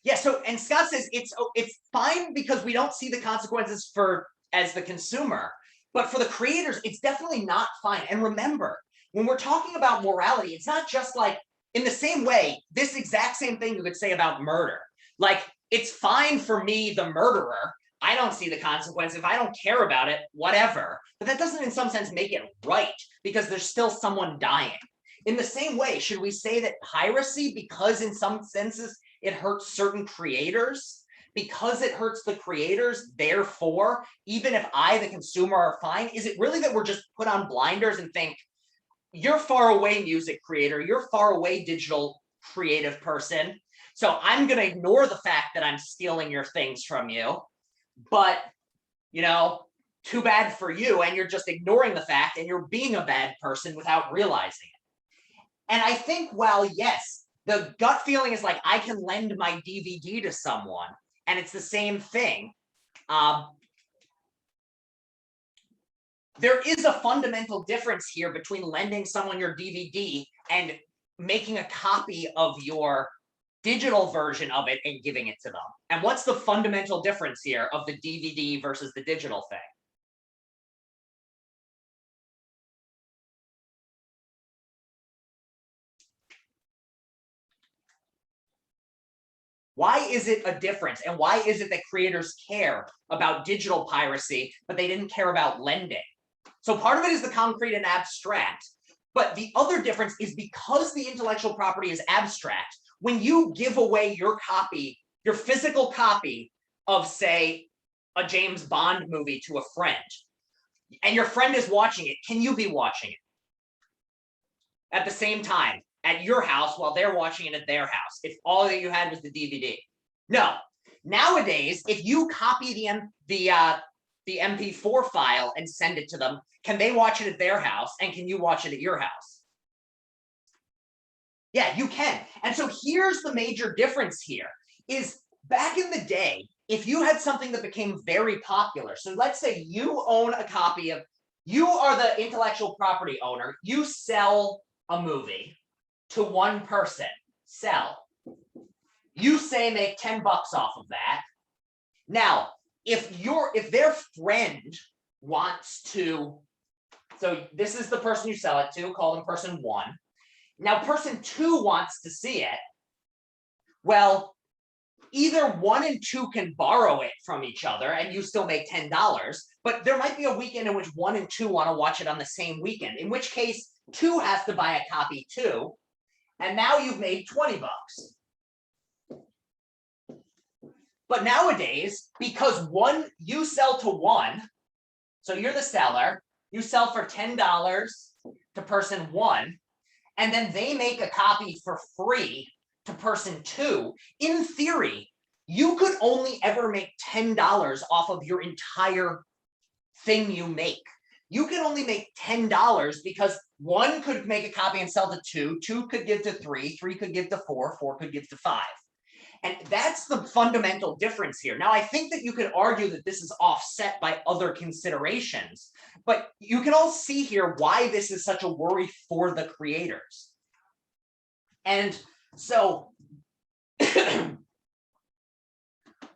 yeah, so and Scott says it's fine because we don't see the consequences for as the consumer, but for the creators, it's definitely not fine. And remember, when we're talking about morality, it's not just like in the same way, this exact same thing you could say about murder. Like, it's fine for me, the murderer. I don't see the consequence. If I don't care about it, whatever. But that doesn't in some sense make it right because there's still someone dying. In the same way, should we say that piracy, because in some senses it hurts certain creators, because it hurts the creators, therefore, even if I, the consumer, are fine, is it really that we're just put on blinders and think, you're far away music creator, you're far away digital creative person, so I'm going to ignore the fact that I'm stealing your things from you, but, you know, too bad for you, and you're just ignoring the fact and you're being a bad person without realizing it. And I think, while yes, the gut feeling is like, I can lend my DVD to someone, and it's the same thing. There is a fundamental difference here between lending someone your DVD and making a copy of your digital version of it and giving it to them. And what's the fundamental difference here of the DVD versus the digital thing? Why is it a difference? And why is it that creators care about digital piracy, but they didn't care about lending? So part of it is the concrete and abstract. But the other difference is because the intellectual property is abstract, when you give away your copy, your physical copy of, say, a James Bond movie to a friend, and your friend is watching it, can you be watching it at the same time at your house while they're watching it at their house if all that you had was the DVD? No. Nowadays, if you copy the MP4 file and send it to them, can they watch it at their house, and can you watch it at your house? Yeah, you can. And so here's the major difference here is, back in the day, if you had something that became very popular, so let's say you own a copy of, you are the intellectual property owner, you sell a movie to one person, sell. You say make 10 bucks off of that. Now, if their friend wants to, so this is the person you sell it to, call them person one. Now, person two wants to see it. Well, either one and two can borrow it from each other and you still make $10, but there might be a weekend in which one and two want to watch it on the same weekend, in which case two has to buy a copy too. And now you've made 20 bucks. But nowadays, because you sell to one, so you're the seller, you sell for $10 to person one, and then they make a copy for free to person two. In theory, you could only ever make $10 off of your entire thing you make. You can only make $10 because one could make a copy and sell to two, two could give to three, three could give to four, four could give to five. And that's the fundamental difference here. Now, I think that you could argue that this is offset by other considerations, but you can all see here why this is such a worry for the creators. And so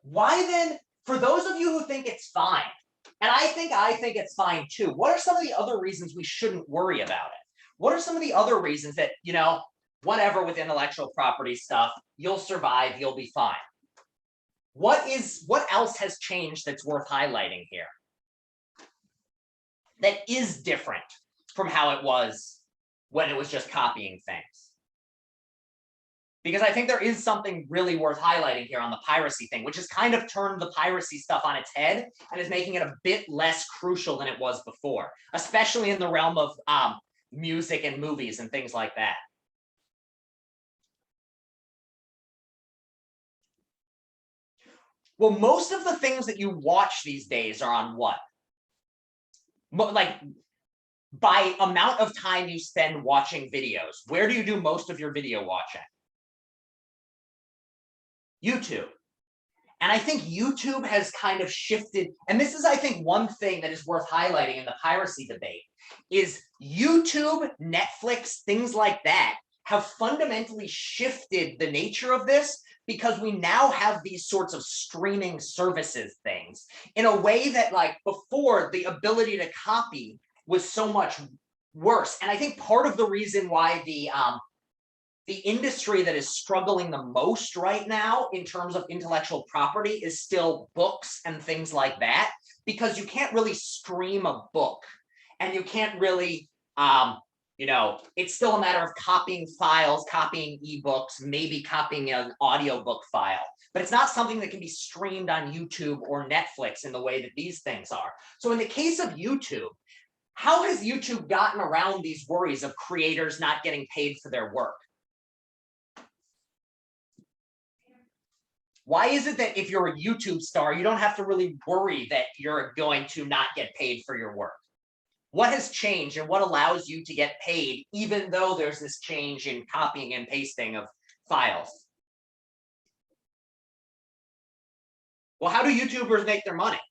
why then, for those of you who think it's fine, and I think it's fine too, what are some of the other reasons we shouldn't worry about it? What are some of the other reasons that, whatever with intellectual property stuff, you'll survive, you'll be fine? What else has changed that's worth highlighting here? That is different from how it was when it was just copying things. Because I think there is something really worth highlighting here on the piracy thing, which has kind of turned the piracy stuff on its head and is making it a bit less crucial than it was before, especially in the realm of music and movies and things like that. Well, most of the things that you watch these days are on what? Like, by amount of time you spend watching videos, where do you do most of your video watching? YouTube. And I think YouTube has kind of shifted, and this is, I think, one thing that is worth highlighting in the piracy debate, is YouTube, Netflix, things like that have fundamentally shifted the nature of this, because we now have these sorts of streaming services things in a way that, like, before, the ability to copy was so much worse. And I think part of the reason why the industry that is struggling the most right now in terms of intellectual property is still books and things like that, because you can't really stream a book, and you can't really, it's still a matter of copying files, copying ebooks, maybe copying an audiobook file, but it's not something that can be streamed on YouTube or Netflix in the way that these things are. So in the case of YouTube, how has YouTube gotten around these worries of creators not getting paid for their work? Why is it that if you're a YouTube star, you don't have to really worry that you're going to not get paid for your work? What has changed, and what allows you to get paid even though there's this change in copying and pasting of files? Well, how do YouTubers make their money?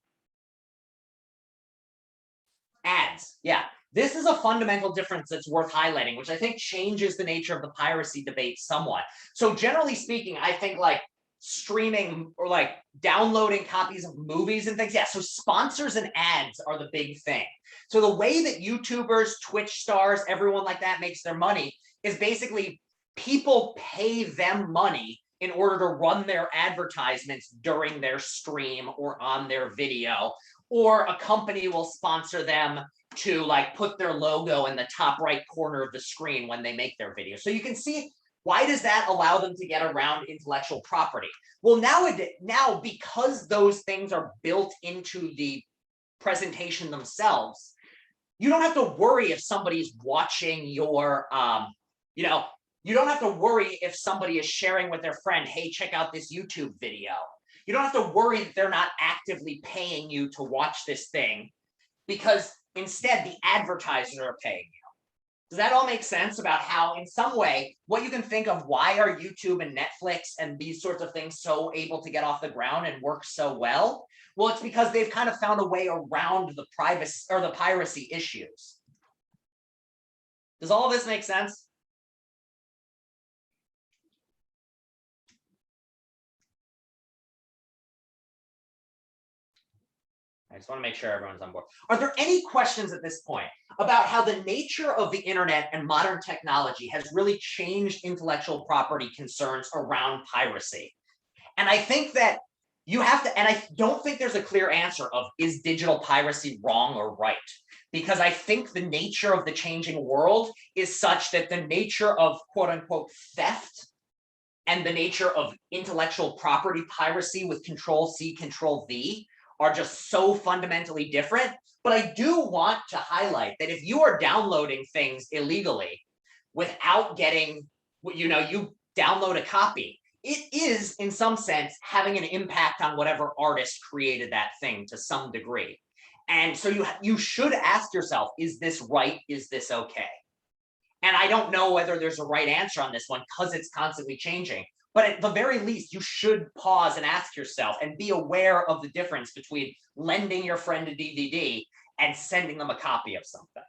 Ads, yeah. This is a fundamental difference that's worth highlighting, which I think changes the nature of the piracy debate somewhat. So generally speaking, I think, like, streaming or like downloading copies of movies and things, yeah, so sponsors and ads are the big thing. So the way that YouTubers, Twitch stars, everyone like that makes their money is basically people pay them money in order to run their advertisements during their stream or on their video, or a company will sponsor them to, like, put their logo in the top right corner of the screen when they make their video. So you can see, why does that allow them to get around intellectual property? Well, now because those things are built into the presentation themselves, you don't have to worry if somebody's watching your, you don't have to worry if somebody is sharing with their friend, hey, check out this YouTube video. You don't have to worry that they're not actively paying you to watch this thing, because instead the advertisers are paying you. Does that all make sense about how, in some way, what you can think of, why are YouTube and Netflix and these sorts of things so able to get off the ground and work so well? Well, it's because they've kind of found a way around the privacy or the piracy issues. Does all of this make sense? I just want to make sure everyone's on board. Are there any questions at this point about how the nature of the internet and modern technology has really changed intellectual property concerns around piracy? And I think that you have to, and I don't think there's a clear answer of, is digital piracy wrong or right? Because I think the nature of the changing world is such that the nature of quote unquote theft and the nature of intellectual property piracy with Control-C, Control-V are just so fundamentally different. But I do want to highlight that if you are downloading things illegally without getting, you download a copy, it is in some sense having an impact on whatever artist created that thing to some degree. And so you should ask yourself, is this right? Is this okay? And I don't know whether there's a right answer on this one because it's constantly changing. But at the very least, you should pause and ask yourself and be aware of the difference between lending your friend a DVD and sending them a copy of something.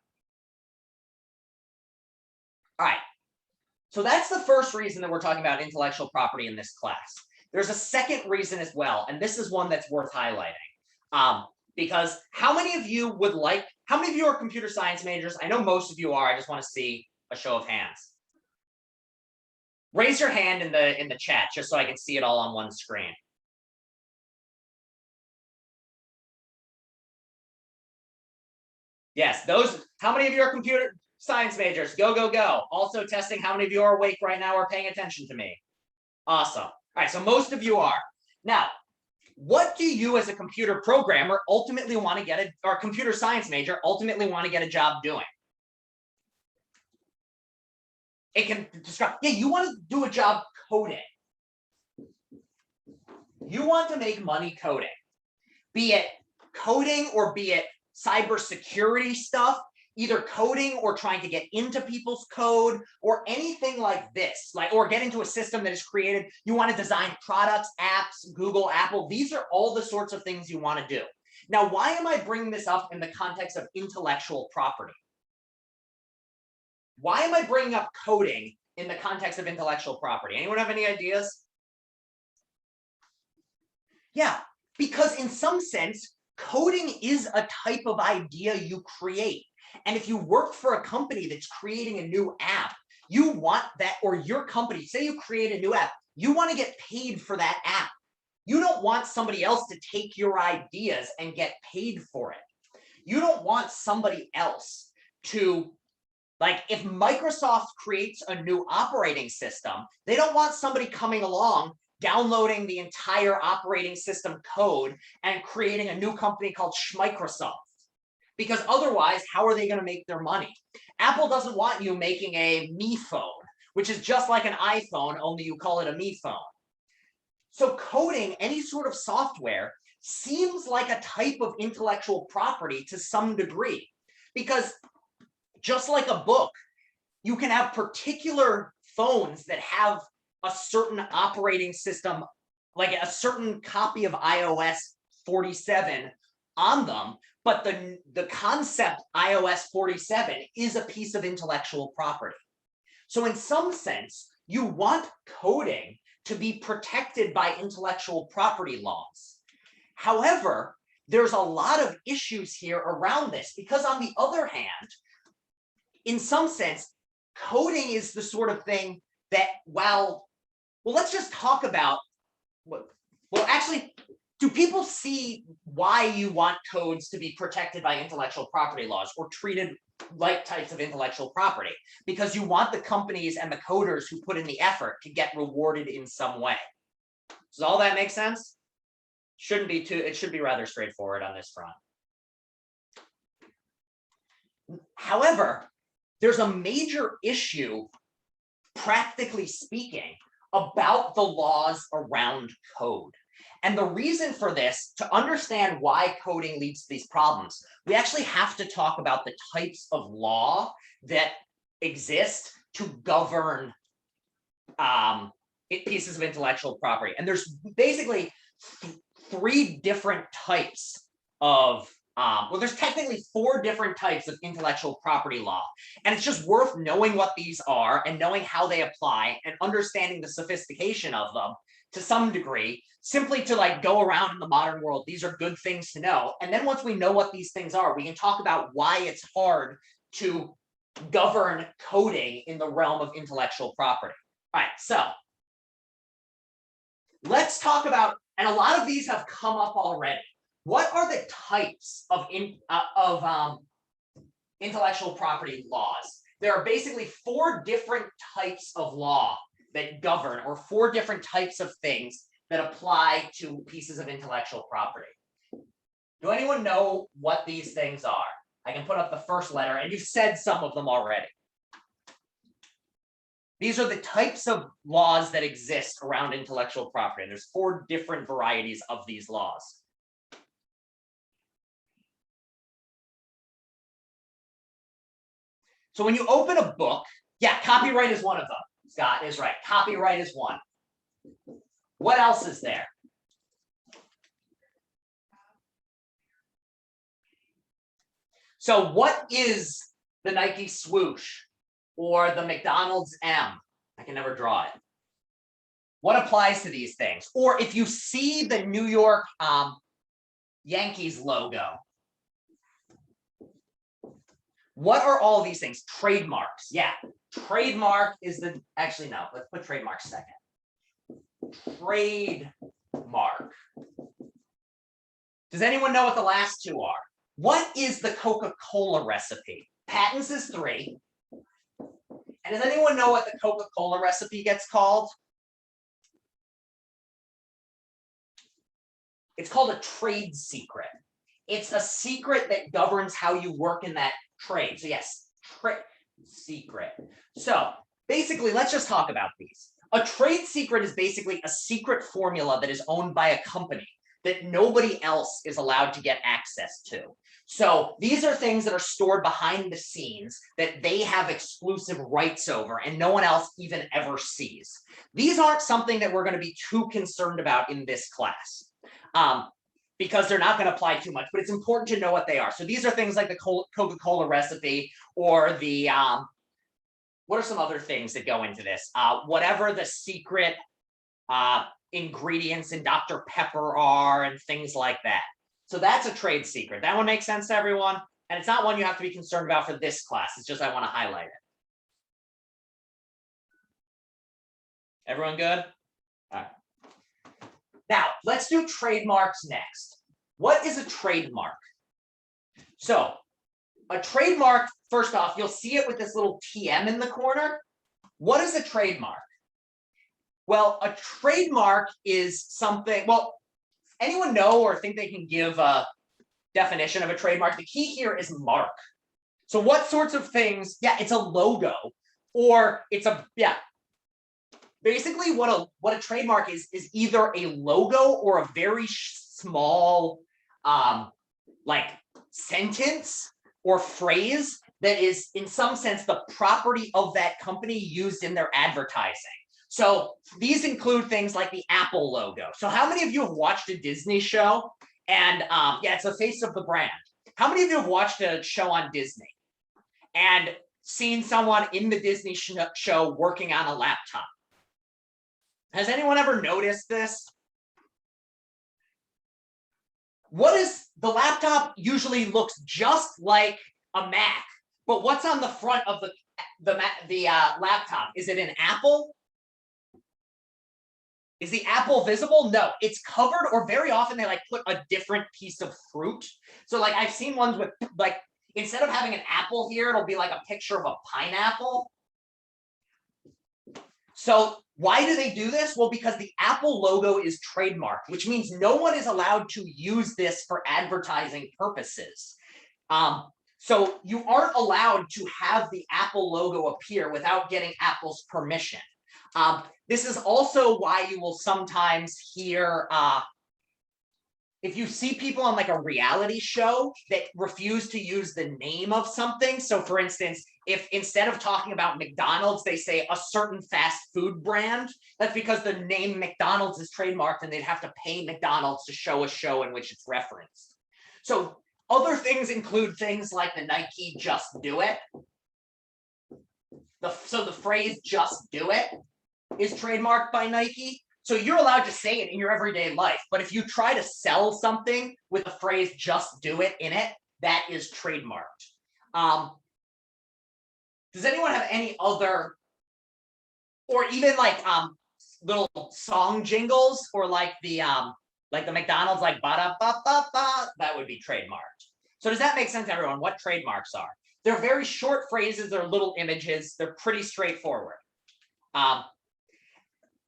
All right. So that's the first reason that we're talking about intellectual property in this class. There's a second reason as well, and this is one that's worth highlighting. Because how many of you are computer science majors? I know most of you are. I just want to see a show of hands. Raise your hand in the chat just so I can see it all on one screen. Yes, how many of you are computer science majors? Go, go, go. Also testing how many of you are awake right now or paying attention to me. Awesome. All right, so most of you are. Now, what do you as a computer programmer ultimately want to get or computer science major ultimately want to get a job doing? It can describe, you want to do a job coding. You want to make money coding, be it coding or be it cybersecurity stuff, either coding or trying to get into people's code or anything like this, or get into a system that is created. You want to design products, apps, Google, Apple. These are all the sorts of things you want to do. Now, why am I bringing this up in the context of intellectual property? Why am I bringing up coding in the context of intellectual property? Anyone have any ideas? Yeah, because in some sense, coding is a type of idea you create. And if you work for a company that's creating a new app, you want that, or your company, say you create a new app, you want to get paid for that app. You don't want somebody else to take your ideas and get paid for it. You don't want somebody else to, if Microsoft creates a new operating system, they don't want somebody coming along, downloading the entire operating system code and creating a new company called Schmicrosoft. Because otherwise, how are they going to make their money? Apple doesn't want you making a Me phone, which is just like an iPhone, only you call it a Me phone. So coding any sort of software seems like a type of intellectual property to some degree, because just like a book, you can have particular phones that have a certain operating system, like a certain copy of iOS 47 on them, but the concept iOS 47 is a piece of intellectual property. So in some sense, you want coding to be protected by intellectual property laws. However, there's a lot of issues here around this, because on the other hand, in some sense, coding is the sort of thing that, well, let's just talk about, well, actually, do people see why you want codes to be protected by intellectual property laws or treated like types of intellectual property? Because you want the companies and the coders who put in the effort to get rewarded in some way. Does all that make sense? Shouldn't be too, it should be rather straightforward on this front. However, there's a major issue, practically speaking, about the laws around code. And the reason for this, to understand why coding leads to these problems, we actually have to talk about the types of law that exist to govern pieces of intellectual property. And there's basically three different types of there's technically 4 different types of intellectual property law. And it's just worth knowing what these are and knowing how they apply and understanding the sophistication of them to some degree, simply to go around in the modern world. These are good things to know. And then once we know what these things are, we can talk about why it's hard to govern coding in the realm of intellectual property. All right, so let's talk about, and a lot of these have come up already. What are the types of intellectual property laws? There are basically 4 different types of law that govern, or 4 different types of things that apply to pieces of intellectual property. Do anyone know what these things are? I can put up the first letter, and you've said some of them already. These are the types of laws that exist around intellectual property. And there's 4 different varieties of these laws. So when you open a book, yeah, copyright is one of them. Scott is right. Copyright is one. What else is there? So what is the Nike swoosh or the McDonald's M? I can never draw it. What applies to these things? Or if you see the New York Yankees logo, what are all these things? Trademarks. Yeah, trademark is the, actually no, let's put trademark second. Trademark. Does anyone know what the last 2 are? What is the Coca-Cola recipe? Patents is 3. And does anyone know what the Coca-Cola recipe gets called? It's called a trade secret. It's a secret that governs how you work in that trade. So yes, trade secret. So basically, let's just talk about these. A trade secret is basically a secret formula that is owned by a company that nobody else is allowed to get access to. So these are things that are stored behind the scenes that they have exclusive rights over and no one else even ever sees. These aren't something that we're going to be too concerned about in this class because they're not going to apply too much, but it's important to know what they are. So these are things like the Coca-Cola recipe or the, what are some other things that go into this? Whatever the secret ingredients in Dr. Pepper are and things like that. So that's a trade secret. That one makes sense to everyone. And it's not one you have to be concerned about for this class. It's just I want to highlight it. Everyone good? All right. Now, let's do trademarks next. What is a trademark? So a trademark, first off, you'll see it with this little TM in the corner. What is a trademark? Well, a trademark is something, well, anyone know or think they can give a definition of a trademark? The key here is mark. So what sorts of things, yeah, it's a logo or it's a, yeah. Basically what a trademark is either a logo or a very small like sentence or phrase that is in some sense the property of that company used in their advertising. So these include things like the Apple logo. So how many of you have watched a Disney show? And yeah, it's the face of the brand. How many of you have watched a show on Disney and seen someone in the Disney show working on a laptop? Has anyone ever noticed this? What is the laptop usually looks just like a Mac, but what's on the front of the laptop? Is it an apple? Is the apple visible? No, it's covered, or very often they like put a different piece of fruit. So like I've seen ones with like, instead of having an apple here, it'll be like a picture of a pineapple. So why do they do this? Well, because the Apple logo is trademarked, which means no one is allowed to use this for advertising purposes. So you aren't allowed to have the Apple logo appear without getting Apple's permission. This is also why you will sometimes hear, if you see people on like a reality show that refuse to use the name of something. So for instance, if instead of talking about McDonald's, they say a certain fast food brand, that's because the name McDonald's is trademarked and they'd have to pay McDonald's to show a show in which it's referenced. So other things include things like the Nike Just Do It. So the phrase just do it is trademarked by Nike. So you're allowed to say it in your everyday life. But if you try to sell something with the phrase just do it in it, that is trademarked. Does anyone have any other, or even like little song jingles, or like the McDonald's like ba da ba ba ba, that would be trademarked. So does that make sense to everyone? What trademarks are? They're very short phrases, they're little images, they're pretty straightforward.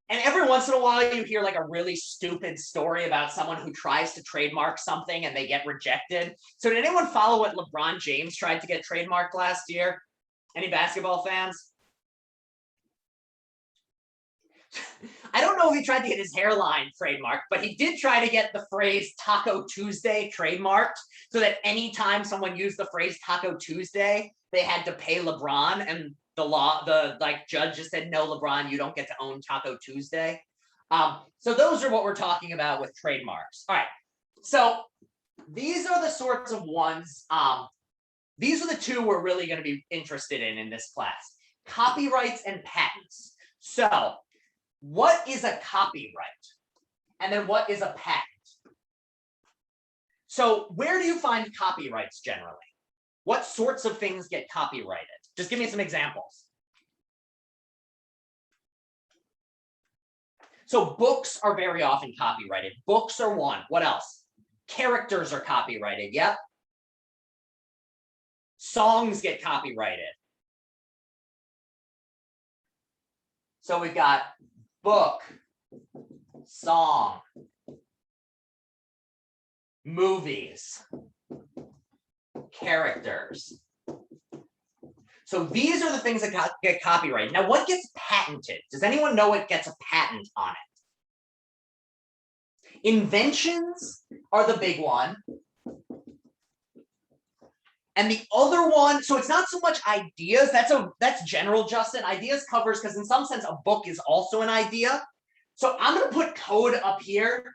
And every once in a while, you hear like a really stupid story about someone who tries to trademark something and they get rejected. So did anyone follow what LeBron James tried to get trademarked last year? Any basketball fans? I don't know if he tried to get his hairline trademarked, but he did try to get the phrase Taco Tuesday trademarked so that anytime someone used the phrase Taco Tuesday, they had to pay LeBron, and the judge just said, no, LeBron, you don't get to own Taco Tuesday. So those are what we're talking about with trademarks. All right. So these are the sorts of ones. These are the two we're really going to be interested in this class: copyrights and patents. So what is a copyright? And then what is a patent? So where do you find copyrights generally? What sorts of things get copyrighted? Just give me some examples. So books are very often copyrighted. Books are one. What else? Characters are copyrighted. Yep. Songs get copyrighted. So we've got book, song, movies, characters. So these are the things that get copyrighted. Now, what gets patented? Does anyone know what gets a patent on it? Inventions are the big one. And the other one, so it's not so much ideas. That's general, Justin. Ideas covers, because in some sense, a book is also an idea. So I'm going to put code up here,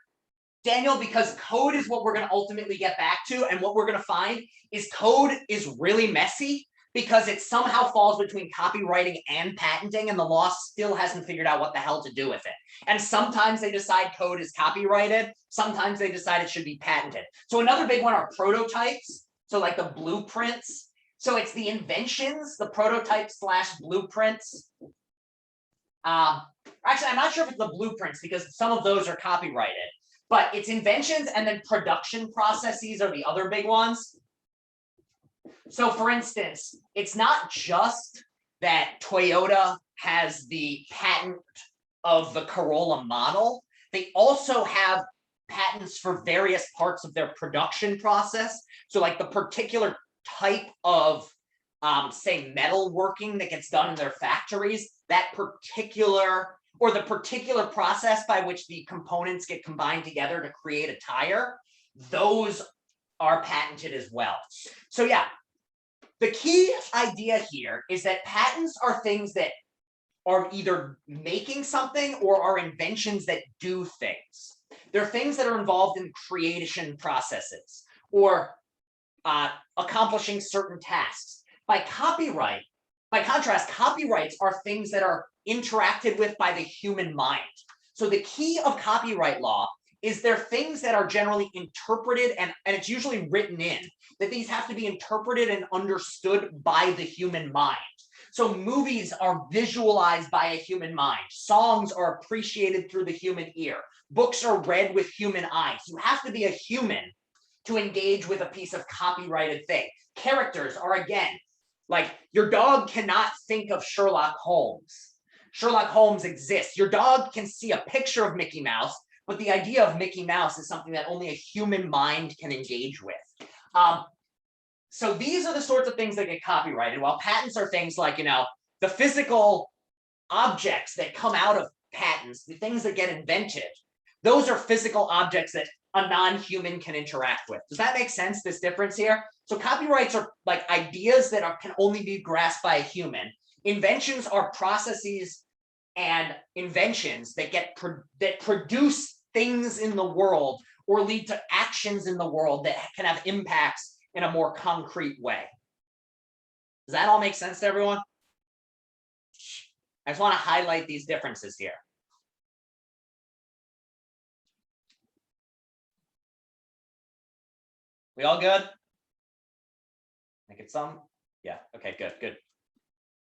Daniel, because code is what we're going to ultimately get back to. And what we're going to find is code is really messy because it somehow falls between copywriting and patenting, and the law still hasn't figured out what the hell to do with it. And sometimes they decide code is copyrighted. Sometimes they decide it should be patented. So another big one are prototypes. So like the blueprints. So it's the inventions, the prototypes / blueprints. Actually, I'm not sure if it's the blueprints because some of those are copyrighted, but it's inventions, and then production processes are the other big ones. So for instance, it's not just that Toyota has the patent of the Corolla model. They also have patents for various parts of their production process. So like the particular type of, say, metal working that gets done in their factories, that particular, or the particular process by which the components get combined together to create a tire, those are patented as well. So yeah, the key idea here is that patents are things that are either making something or are inventions that do things. They're things that are involved in creation processes or accomplishing certain tasks. By contrast, copyrights are things that are interacted with by the human mind. So the key of copyright law is they're things that are generally interpreted, and it's usually written in, that these have to be interpreted and understood by the human mind. So movies are visualized by a human mind. Songs are appreciated through the human ear. Books are read with human eyes. You have to be a human to engage with a piece of copyrighted thing. Characters are, again, like your dog cannot think of Sherlock Holmes. Sherlock Holmes exists. Your dog can see a picture of Mickey Mouse, but the idea of Mickey Mouse is something that only a human mind can engage with. So these are the sorts of things that get copyrighted, while patents are things like, the physical objects that come out of patents, the things that get invented. Those are physical objects that a non-human can interact with. Does that make sense, this difference here? So copyrights are like ideas that can only be grasped by a human. Inventions are processes and inventions that that produce things in the world or lead to actions in the world that can have impacts in a more concrete way. Does that all make sense to everyone? I just want to highlight these differences here. We all good? Make it some? Yeah, okay, good.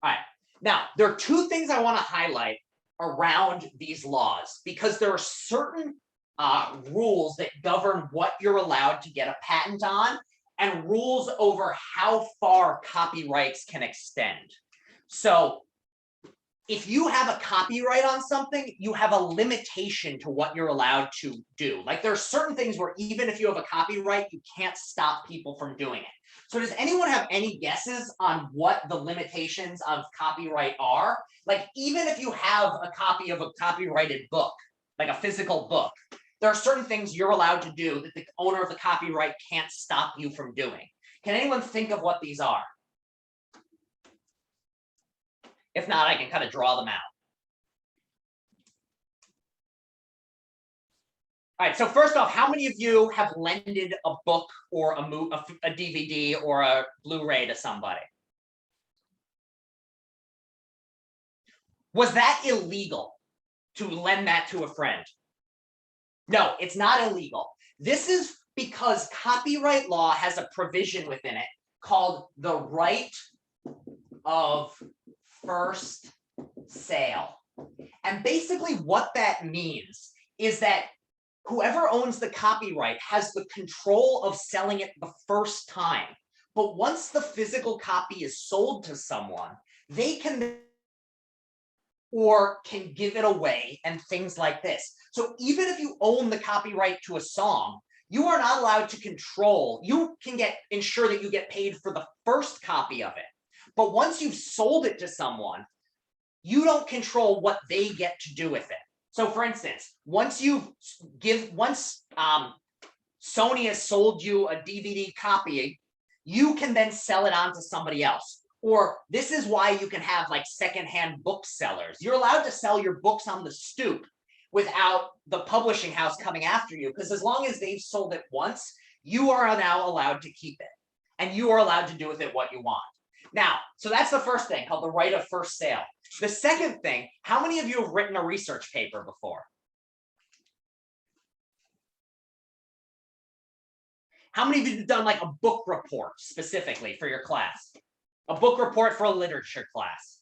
All right, now there are two things I want to highlight around these laws, because there are certain rules that govern what you're allowed to get a patent on, and rules over how far copyrights can extend. So if you have a copyright on something, you have a limitation to what you're allowed to do. Like there are certain things where even if you have a copyright, you can't stop people from doing it. So does anyone have any guesses on what the limitations of copyright are? Like even if you have a copy of a copyrighted book, like a physical book, there are certain things you're allowed to do that the owner of the copyright can't stop you from doing. Can anyone think of what these are? If not, I can kind of draw them out. All right, so first off, how many of you have lended a book or a DVD or a Blu-ray to somebody? Was that illegal to lend that to a friend? No, it's not illegal. This is because copyright law has a provision within it called the right of first sale. And basically what that means is that whoever owns the copyright has the control of selling it the first time. But once the physical copy is sold to someone, they can or can give it away and things like this. So even if you own the copyright to a song, you are not allowed to control. You can ensure that you get paid for the first copy of it. But once you've sold it to someone, you don't control what they get to do with it. So for instance, once Sony has sold you a DVD copy, you can then sell it on to somebody else. Or this is why you can have like secondhand booksellers. You're allowed to sell your books on the stoop without the publishing house coming after you, because as long as they've sold it once, you are now allowed to keep it. And you are allowed to do with it what you want. Now, so that's the first thing called the right of first sale. The second thing, how many of you have written a research paper before? How many of you have done like a book report specifically for your class? A book report for a literature class?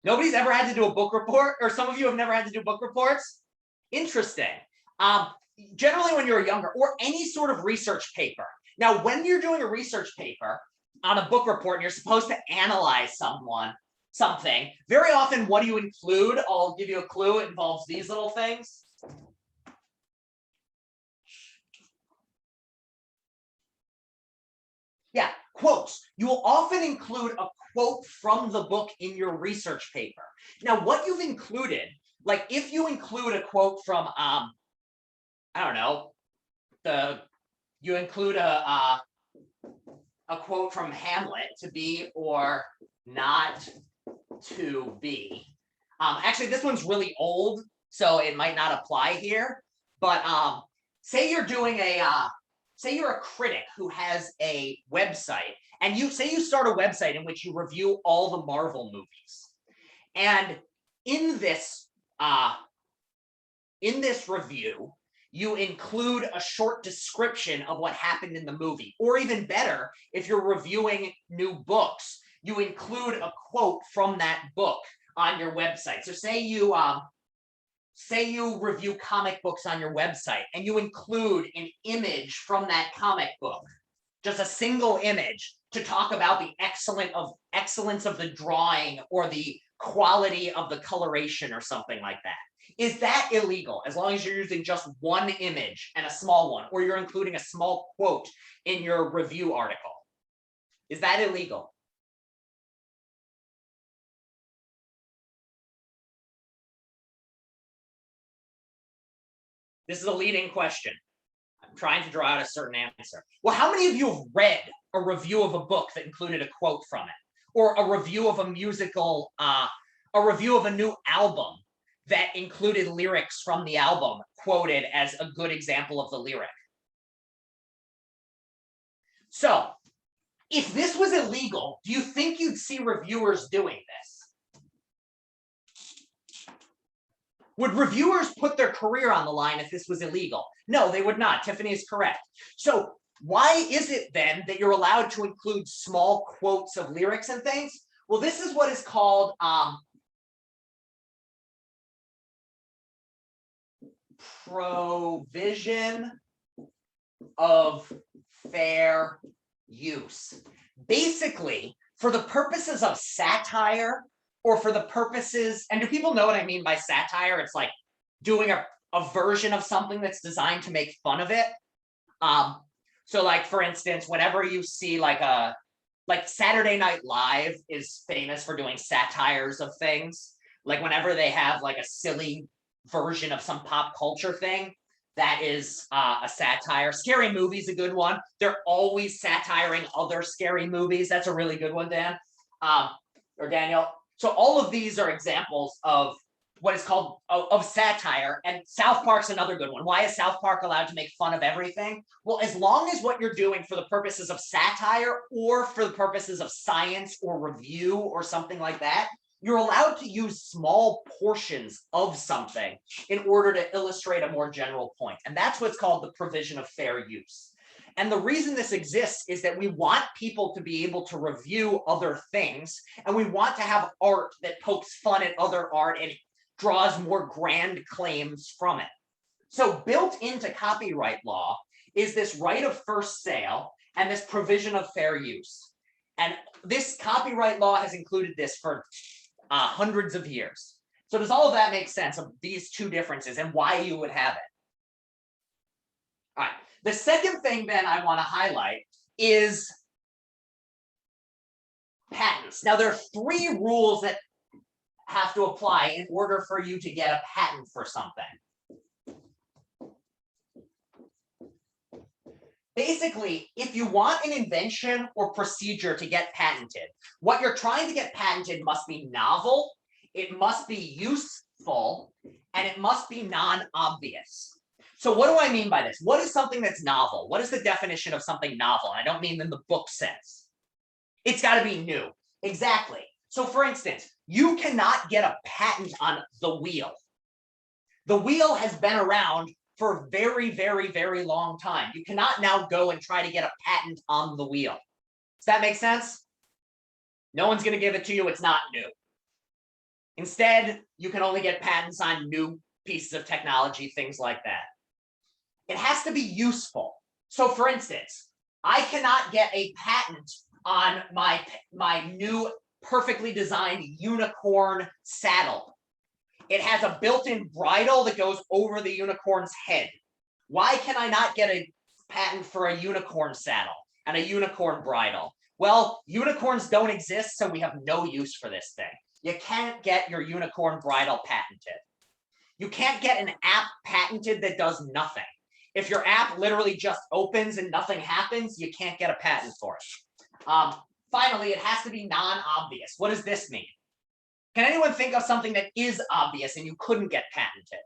Nobody's ever had to do a book report, or some of you have never had to do book reports? Interesting. Generally when you're younger, or any sort of research paper. Now, when you're doing a research paper on a book report and you're supposed to analyze something, very often what do you include? I'll give you a clue. It involves these little things. Yeah, quotes. You will often include a quote from the book in your research paper. Now, what you've included, like if you include a quote from, I don't know, you include a quote from Hamlet, to be or not to be. Actually, this one's really old, so it might not apply here. But say you're doing say you're a critic who has a website, and you start a website in which you review all the Marvel movies. And in this review, you include a short description of what happened in the movie. Or even better, if you're reviewing new books, you include a quote from that book on your website. So say you review comic books on your website and you include an image from that comic book, just a single image, to talk about the excellence of the drawing or the quality of the coloration or something like that. Is that illegal as long as you're using just one image and a small one, or you're including a small quote in your review article? Is that illegal? This is a leading question. I'm trying to draw out a certain answer. Well, how many of you have read a review of a book that included a quote from it? Or a review of a musical, a review of a new album that included lyrics from the album quoted as a good example of the lyric? So, if this was illegal, do you think you'd see reviewers doing this? Would reviewers put their career on the line if this was illegal? No, they would not. Tiffany is correct. So why is it then that you're allowed to include small quotes of lyrics and things? Well, this is what is called provision of fair use. Basically, for the purposes of satire, or for the purposes, and do people know what I mean by satire? It's like doing a version of something that's designed to make fun of it. So like, for instance, whenever you see like Saturday Night Live is famous for doing satires of things. Like whenever they have like a silly version of some pop culture thing, that is a satire. Scary Movie's a good one. They're always satiring other scary movies. That's a really good one, Dan, or Daniel. So all of these are examples of what is called of satire, and South Park's another good one. Why is South Park allowed to make fun of everything? Well, as long as what you're doing for the purposes of satire or for the purposes of science or review or something like that, you're allowed to use small portions of something in order to illustrate a more general point. And that's what's called the provision of fair use. And the reason this exists is that we want people to be able to review other things, and we want to have art that pokes fun at other art and draws more grand claims from it. So built into copyright law is this right of first sale and this provision of fair use. And this copyright law has included this for hundreds of years. So does all of that make sense of these two differences and why you would have it? All right. The second thing then I want to highlight is patents. Now there are 3 rules that have to apply in order for you to get a patent for something. Basically, if you want an invention or procedure to get patented, what you're trying to get patented must be novel, it must be useful, and it must be non-obvious. So what do I mean by this? What is something that's novel? What is the definition of something novel? And I don't mean in the book sense. It's got to be new. Exactly. So for instance, you cannot get a patent on the wheel. The wheel has been around for a very, very, very long time. You cannot now go and try to get a patent on the wheel. Does that make sense? No one's going to give it to you. It's not new. Instead, you can only get patents on new pieces of technology, things like that. It has to be useful. So for instance, I cannot get a patent on my new perfectly designed unicorn saddle. It has a built-in bridle that goes over the unicorn's head. Why can I not get a patent for a unicorn saddle and a unicorn bridle? Well, unicorns don't exist, so we have no use for this thing. You can't get your unicorn bridle patented. You can't get an app patented that does nothing. If your app literally just opens and nothing happens, you can't get a patent for it. Finally, it has to be non-obvious. What does this mean? Can anyone think of something that is obvious and you couldn't get patented?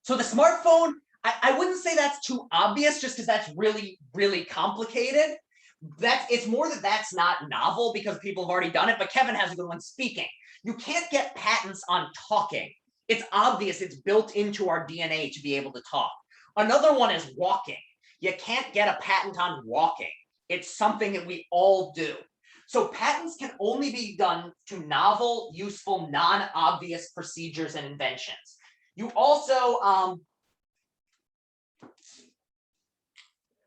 So the smartphone, I wouldn't say that's too obvious just because that's really, really complicated. It's more that that's not novel because people have already done it, but Kevin has a good one, speaking. You can't get patents on talking. It's obvious, it's built into our DNA to be able to talk. Another one is walking. You can't get a patent on walking. It's something that we all do. So patents can only be done to novel, useful, non-obvious procedures and inventions. You also,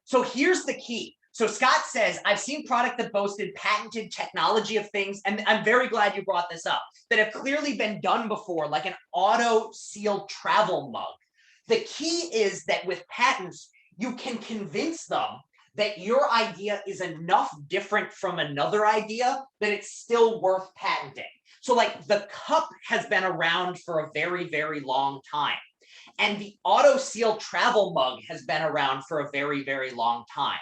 so here's the key. So Scott says, I've seen product that boasted patented technology of things, and I'm very glad you brought this up, that have clearly been done before, like an auto-sealed travel mug. The key is that with patents, you can convince them that your idea is enough different from another idea that it's still worth patenting. So like the cup has been around for a very, very long time. And the auto-sealed travel mug has been around for a very, very long time.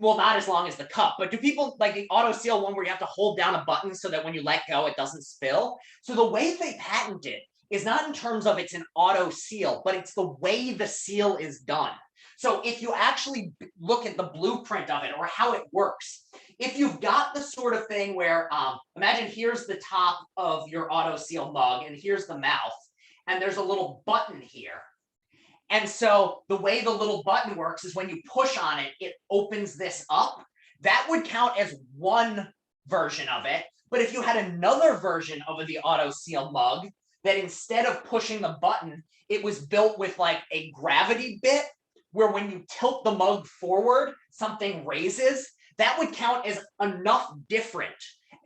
Well, not as long as the cup, but do people like the auto seal one where you have to hold down a button so that when you let go, it doesn't spill? So the way they patent it is not in terms of it's an auto seal, but it's the way the seal is done. So if you actually look at the blueprint of it or how it works, if you've got the sort of thing where, imagine here's the top of your auto seal mug and here's the mouth, and there's a little button here. And so the way the little button works is when you push on it, it opens this up. That would count as one version of it. But if you had another version of the auto seal mug that instead of pushing the button, it was built with like a gravity bit where when you tilt the mug forward, something raises, that would count as enough different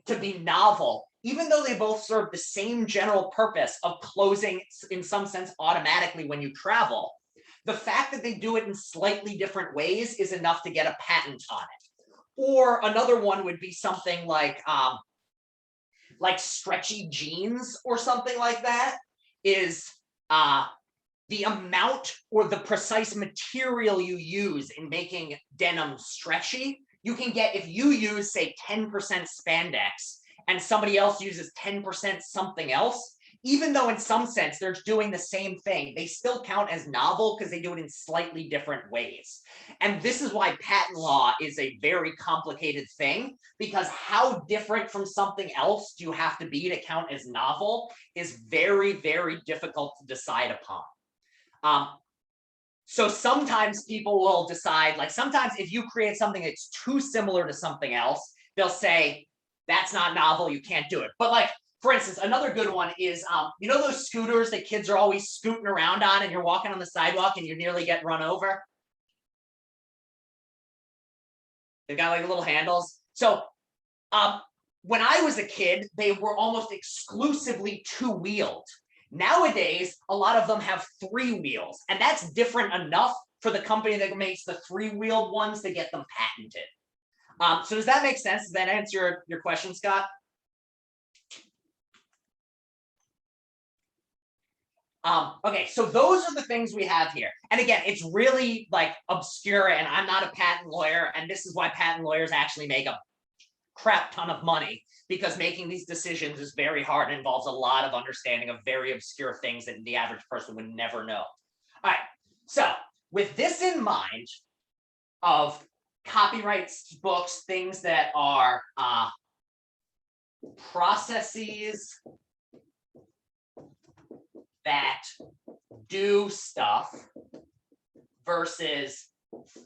to be novel, even though they both serve the same general purpose of closing in some sense automatically when you travel. The fact that they do it in slightly different ways is enough to get a patent on it. Or another one would be something like stretchy jeans or something like that, is the amount or the precise material you use in making denim stretchy. You can get, if you use say 10% spandex and somebody else uses 10% something else, even though in some sense they're doing the same thing, they still count as novel because they do it in slightly different ways. And this is why patent law is a very complicated thing, because how different from something else do you have to be to count as novel is very, very difficult to decide upon. So sometimes people will decide, like sometimes if you create something that's too similar to something else, they'll say, that's not novel, you can't do it. But like, for instance, another good one is, you know those scooters that kids are always scooting around on and you're walking on the sidewalk and you nearly get run over? They've got like little handles. So when I was a kid, they were almost exclusively two-wheeled. Nowadays, a lot of them have three wheels, and that's different enough for the company that makes the three-wheeled ones to get them patented. So does that make sense? Does that answer your question, Scott? Okay, so those are the things we have here. And again, it's really like obscure, and I'm not a patent lawyer, and this is why patent lawyers actually make a crap ton of money, because making these decisions is very hard and involves a lot of understanding of very obscure things that the average person would never know. All right, so with this in mind of copyrights, books, things that are processes that do stuff versus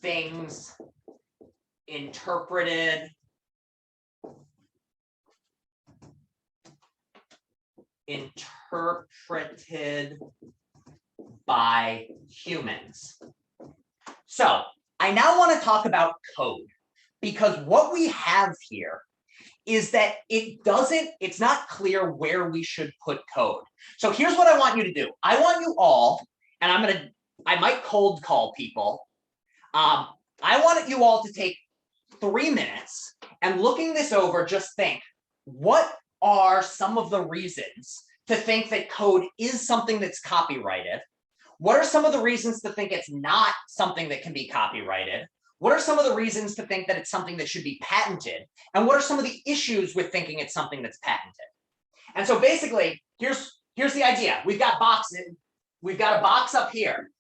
things interpreted by humans. So I now want to talk about code, because what we have here is that it's not clear where we should put code. So here's what I want you to do. I want you all, and I might cold call people. I want you all to take 3 minutes and looking this over, just think, what are some of the reasons to think that code is something that's copyrighted? What are some of the reasons to think it's not something that can be copyrighted? What are some of the reasons to think that it's something that should be patented? And what are some of the issues with thinking it's something that's patented? And so basically, here's the idea. We've got boxes. We've got a box up here.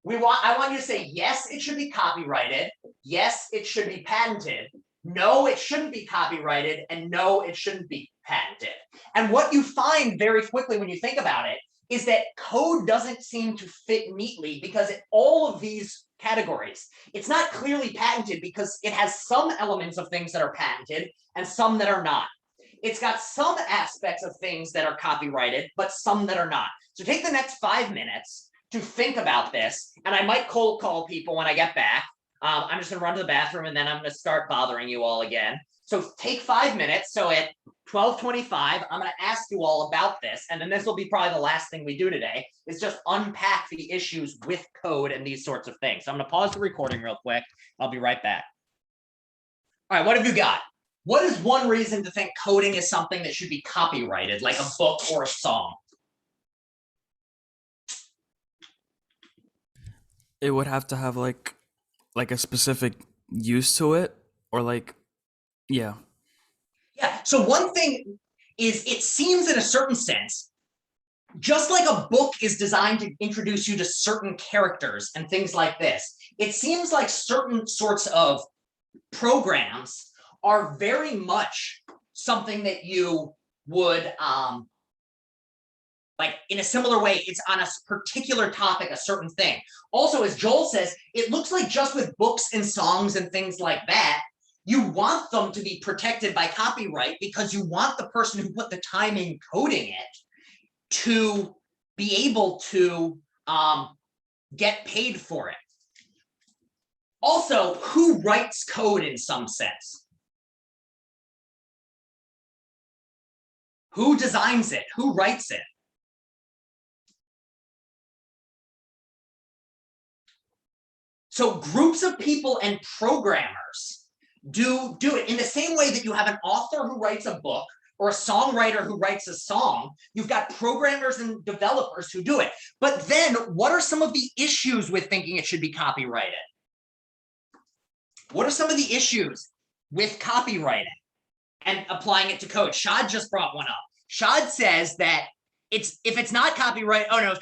I want you to say, yes, it should be copyrighted. Yes, it should be patented. No, it shouldn't be copyrighted. And no, it shouldn't be patented. And what you find very quickly when you think about it is that code doesn't seem to fit neatly, because all of these categories, it's not clearly patented because it has some elements of things that are patented and some that are not. It's got some aspects of things that are copyrighted, but some that are not. So take the next 5 minutes to think about this, and I might cold call people when I get back. I'm just gonna run to the bathroom and then I'm gonna start bothering you all again. So take 5 minutes. So at 12:25, I'm gonna ask you all about this, and then this will be probably the last thing we do today, is just unpack the issues with code and these sorts of things. So I'm gonna pause the recording real quick. I'll be right back. All right, what have you got? What is one reason to think coding is something that should be copyrighted, like a book or a song? It would have to have like a specific use to it, or like, yeah. Yeah, so one thing is, it seems in a certain sense, just like a book is designed to introduce you to certain characters and things like this, it seems like certain sorts of programs are very much something that you would like in a similar way, it's on a particular topic, a certain thing. Also, as Joel says, it looks like just with books and songs and things like that, you want them to be protected by copyright because you want the person who put the time in coding it to be able to get paid for it. Also, who writes code in some sense? Who designs it? Who writes it? So groups of people and programmers do it in the same way that you have an author who writes a book or a songwriter who writes a song. You've got programmers and developers who do it. But then what are some of the issues with thinking it should be copyrighted? What are some of the issues with copywriting and applying it to code? Shad just brought one up. Shad says that if it's not copyright, oh no,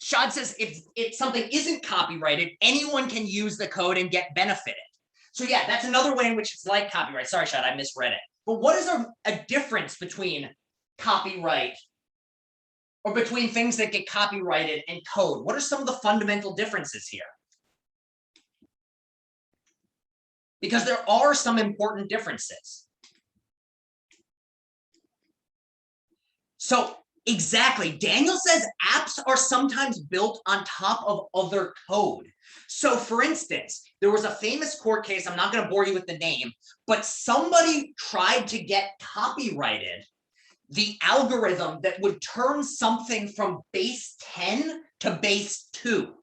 Shad says if something isn't copyrighted, anyone can use the code and get benefited. So yeah, that's another way in which it's like copyright. Sorry, Shad, I misread it. But what is a difference between copyright or between things that get copyrighted and code? What are some of the fundamental differences here? Because there are some important differences. So exactly, Daniel says apps are sometimes built on top of other code. So for instance, there was a famous court case, I'm not going to bore you with the name, but somebody tried to get copyrighted the algorithm that would turn something from base 10 to base 2.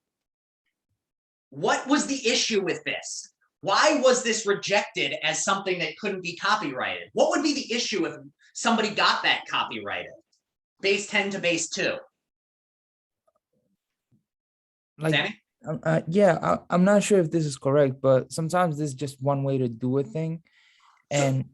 What was the issue with this? Why was this rejected as something that couldn't be copyrighted? What would be the issue if somebody got that copyrighted? Base 10 to base 2. Like, Sammy? yeah, I'm not sure if this is correct, but sometimes this is just one way to do a thing. And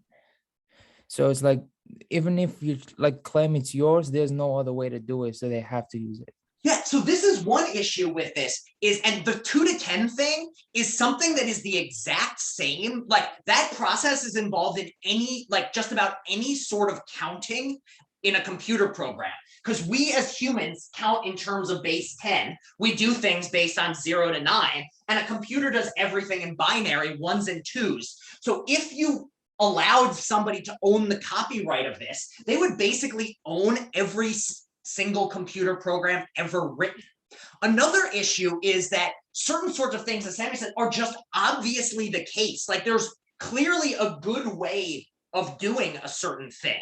so it's like, even if you like claim it's yours, there's no other way to do it. So they have to use it. Yeah, so this is one issue with this and the 2 to 10 thing is something that is the exact same. Like that process is involved in just about any sort of counting in a computer program, because we as humans count in terms of base 10. We do things based on 0 to 9, and a computer does everything in binary, 1s and 2s. So if you allowed somebody to own the copyright of this, they would basically own every single computer program ever written. Another issue is that certain sorts of things, as Sammy said, are just obviously the case. Like there's clearly a good way of doing a certain thing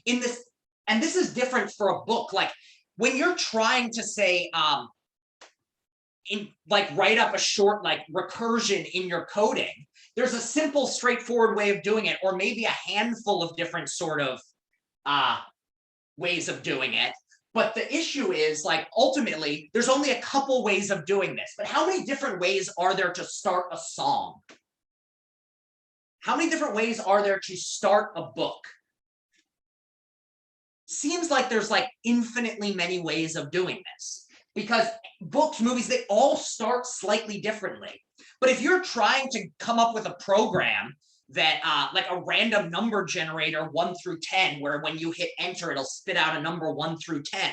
in this. And this is different for a book. Like when you're trying to say, write up a short recursion in your coding, there's a simple, straightforward way of doing it, or maybe a handful of different sort of ways of doing it. But the issue is ultimately, there's only a couple ways of doing this. But how many different ways are there to start a song? How many different ways are there to start a book? Seems like there's infinitely many ways of doing this, because books, movies, they all start slightly differently. But if you're trying to come up with a program that like a random number generator 1 through 10, where when you hit enter, it'll spit out a number 1 through 10.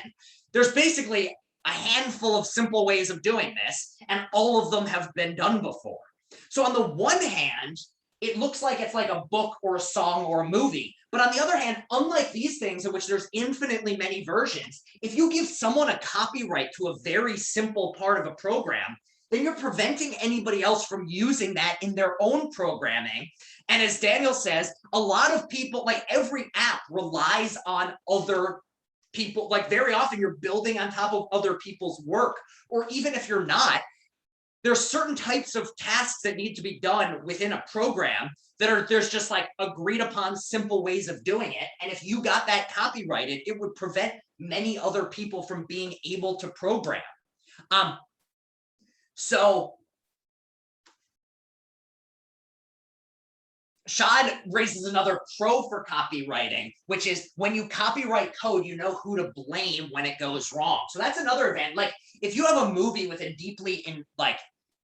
There's basically a handful of simple ways of doing this, and all of them have been done before. So on the one hand, it looks like it's like a book or a song or a movie. But on the other hand, unlike these things in which there's infinitely many versions, if you give someone a copyright to a very simple part of a program, then you're preventing anybody else from using that in their own programming. And as Daniel says, a lot of people, every app relies on other people. Very often you're building on top of other people's work, or even if you're not, there's certain types of tasks that need to be done within a program there's just agreed upon simple ways of doing it. And if you got that copyrighted, it would prevent many other people from being able to program. So Shad raises another pro for copywriting, which is when you copyright code, you know who to blame when it goes wrong. So that's another event. If you have a movie with a deeply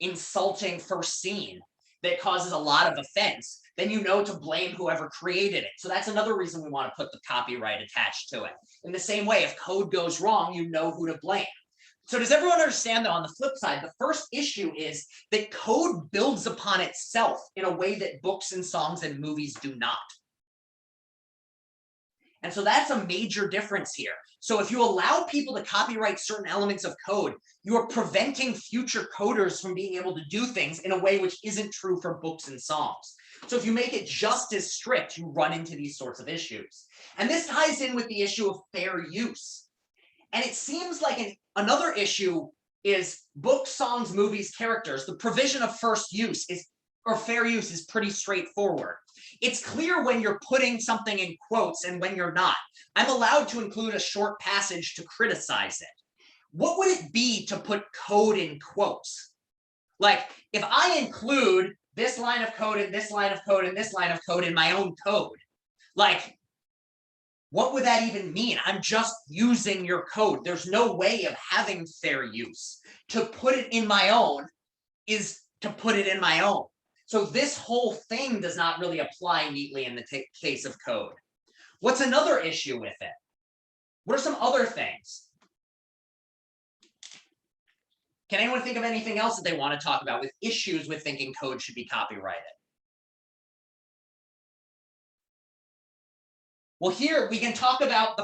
insulting first scene that causes a lot of offense, then you know to blame whoever created it. So that's another reason we want to put the copyright attached to it. In the same way, if code goes wrong, you know who to blame. So does everyone understand that on the flip side, the first issue is that code builds upon itself in a way that books and songs and movies do not. And so that's a major difference here. So if you allow people to copyright certain elements of code, you are preventing future coders from being able to do things in a way which isn't true for books and songs. So if you make it just as strict, you run into these sorts of issues. And this ties in with the issue of fair use. And it seems like another issue is books, songs, movies, characters. The provision of first use or fair use is pretty straightforward. It's clear when you're putting something in quotes and when you're not. I'm allowed to include a short passage to criticize it. What would it be to put code in quotes? Like if I include this line of code and this line of code and this line of code in my own code, like, what would that even mean? I'm just using your code. There's no way of having fair use. To put it in my own is to put it in my own. So this whole thing does not really apply neatly in the case of code. What's another issue with it? What are some other things? Can anyone think of anything else that they want to talk about with issues with thinking code should be copyrighted? Well, here we can talk about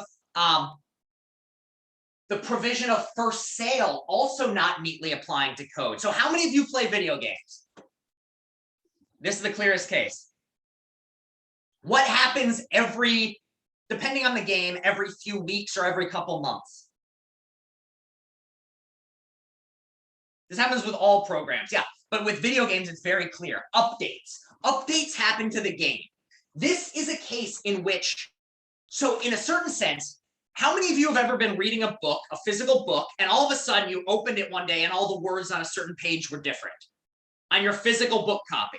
the provision of first sale also not neatly applying to code. So how many of you play video games? This is the clearest case. What happens depending on the game, every few weeks or every couple months? This happens with all programs, yeah. But with video games, it's very clear. Updates. Updates happen to the game. This is a case in which, so in a certain sense, how many of you have ever been reading a book, a physical book, and all of a sudden you opened it one day and all the words on a certain page were different on your physical book copy?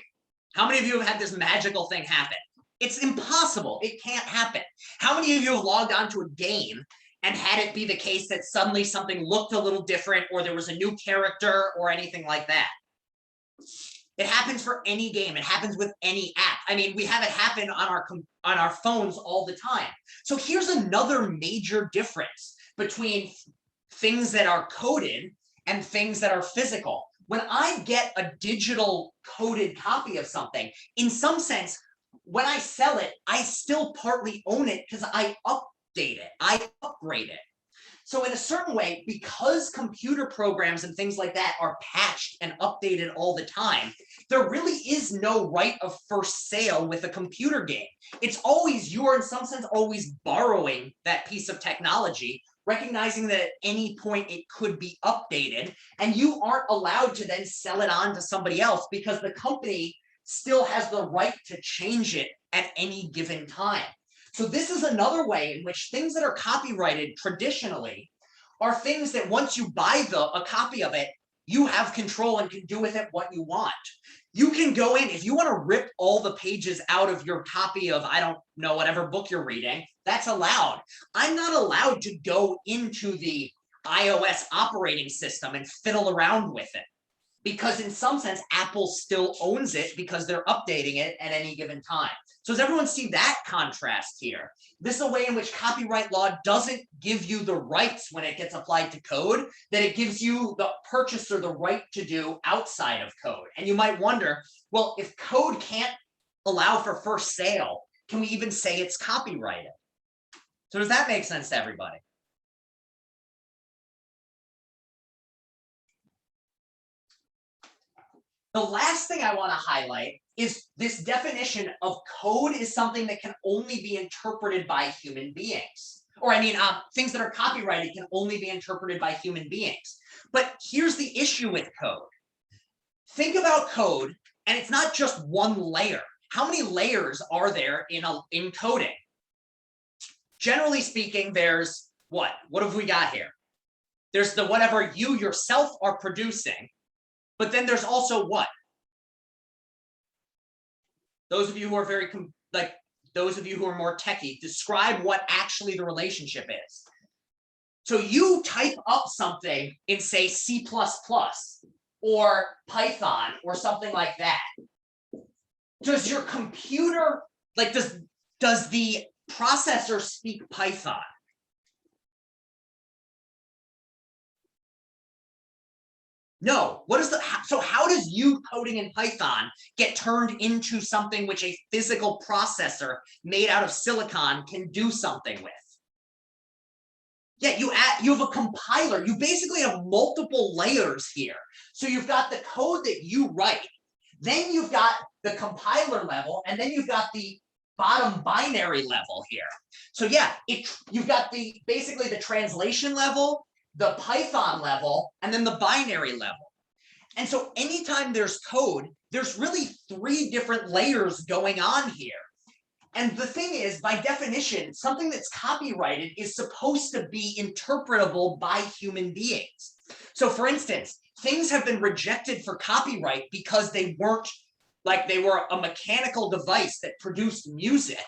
How many of you have had this magical thing happen? It's impossible. It can't happen. How many of you have logged onto a game and had it be the case that suddenly something looked a little different or there was a new character or anything like that? It happens for any game. It happens with any app. I mean, we have it happen on our phones all the time. So here's another major difference between things that are coded and things that are physical. When I get a digital coded copy of something, in some sense, when I sell it, I still partly own it because I update it, I upgrade it. So in a certain way, because computer programs and things like that are patched and updated all the time, there really is no right of first sale with a computer game. It's always, you are in some sense always borrowing that piece of technology, recognizing that at any point it could be updated, and you aren't allowed to then sell it on to somebody else because the company still has the right to change it at any given time. So this is another way in which things that are copyrighted traditionally are things that once you buy a copy of it, you have control and can do with it what you want. You can go in, if you want to rip all the pages out of your copy of, I don't know, whatever book you're reading, that's allowed. I'm not allowed to go into the iOS operating system and fiddle around with it, because in some sense, Apple still owns it because they're updating it at any given time. So does everyone see that contrast here? This is a way in which copyright law doesn't give you the rights when it gets applied to code, that it gives you, the purchaser, the right to do outside of code. And you might wonder, well, if code can't allow for first sale, can we even say it's copyrighted? So does that make sense to everybody? The last thing I want to highlight is this definition of code is something that can only be interpreted by human beings. Or I mean, things that are copyrighted can only be interpreted by human beings. But here's the issue with code. Think about code, and it's not just one layer. How many layers are there in coding? Generally speaking, there's what? What have we got here? There's the whatever you yourself are producing. But then there's also what? Those of you who are those of you who are more techie, describe what actually the relationship is. So you type up something in, say, C++ or Python or something like that. Does your computer, does the processor speak Python? No, what is so how does you coding in Python get turned into something which a physical processor made out of silicon can do something with? Yeah, you have a compiler. You basically have multiple layers here. So you've got the code that you write, then you've got the compiler level, and then you've got the bottom binary level here. So yeah, you've got basically the translation level, the Python level, and then the binary level. And so anytime there's code, there's really 3 different layers going on here. And the thing is, by definition, something that's copyrighted is supposed to be interpretable by human beings. So for instance, things have been rejected for copyright because they weren't, like, they were a mechanical device that produced music,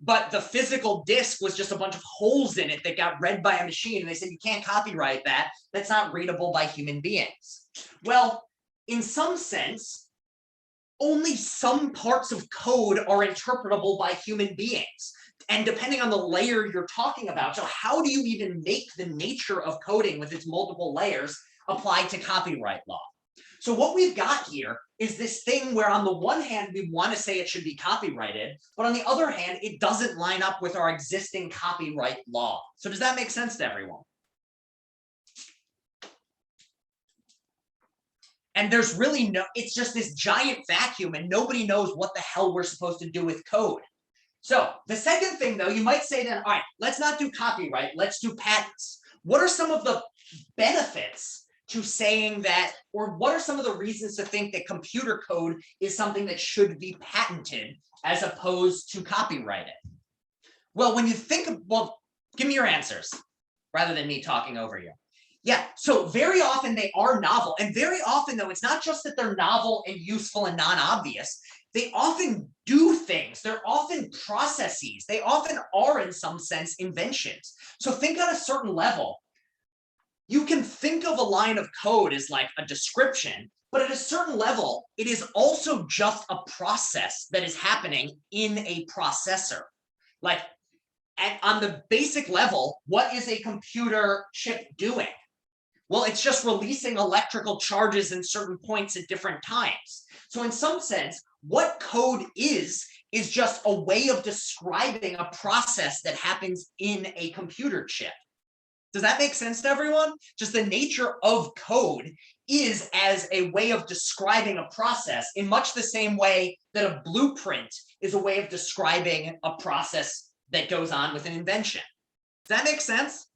but the physical disc was just a bunch of holes in it that got read by a machine. And they said, you can't copyright that. That's not readable by human beings. Well, in some sense, only some parts of code are interpretable by human beings. And depending on the layer you're talking about, so how do you even make the nature of coding with its multiple layers apply to copyright law? So what we've got here is this thing where on the one hand, we want to say it should be copyrighted, but on the other hand, it doesn't line up with our existing copyright law. So does that make sense to everyone? And there's really it's just this giant vacuum and nobody knows what the hell we're supposed to do with code. So the second thing though, you might say then, all right, let's not do copyright, let's do patents. What are some of the benefits to saying that, or what are some of the reasons to think that computer code is something that should be patented as opposed to copyrighted? Well, when you think of, well, give me your answers rather than me talking over you. Yeah, so very often they are novel, and very often though, it's not just that they're novel and useful and non-obvious, they often do things, they're often processes, they often are in some sense inventions. So think on a certain level, you can think of a line of code as like a description, but at a certain level, it is also just a process that is happening in a processor. Like on the basic level, what is a computer chip doing? Well, it's just releasing electrical charges in certain points at different times. So in some sense, what code is just a way of describing a process that happens in a computer chip. Does that make sense to everyone? Just the nature of code is as a way of describing a process in much the same way that a blueprint is a way of describing a process that goes on with an invention. Does that make sense?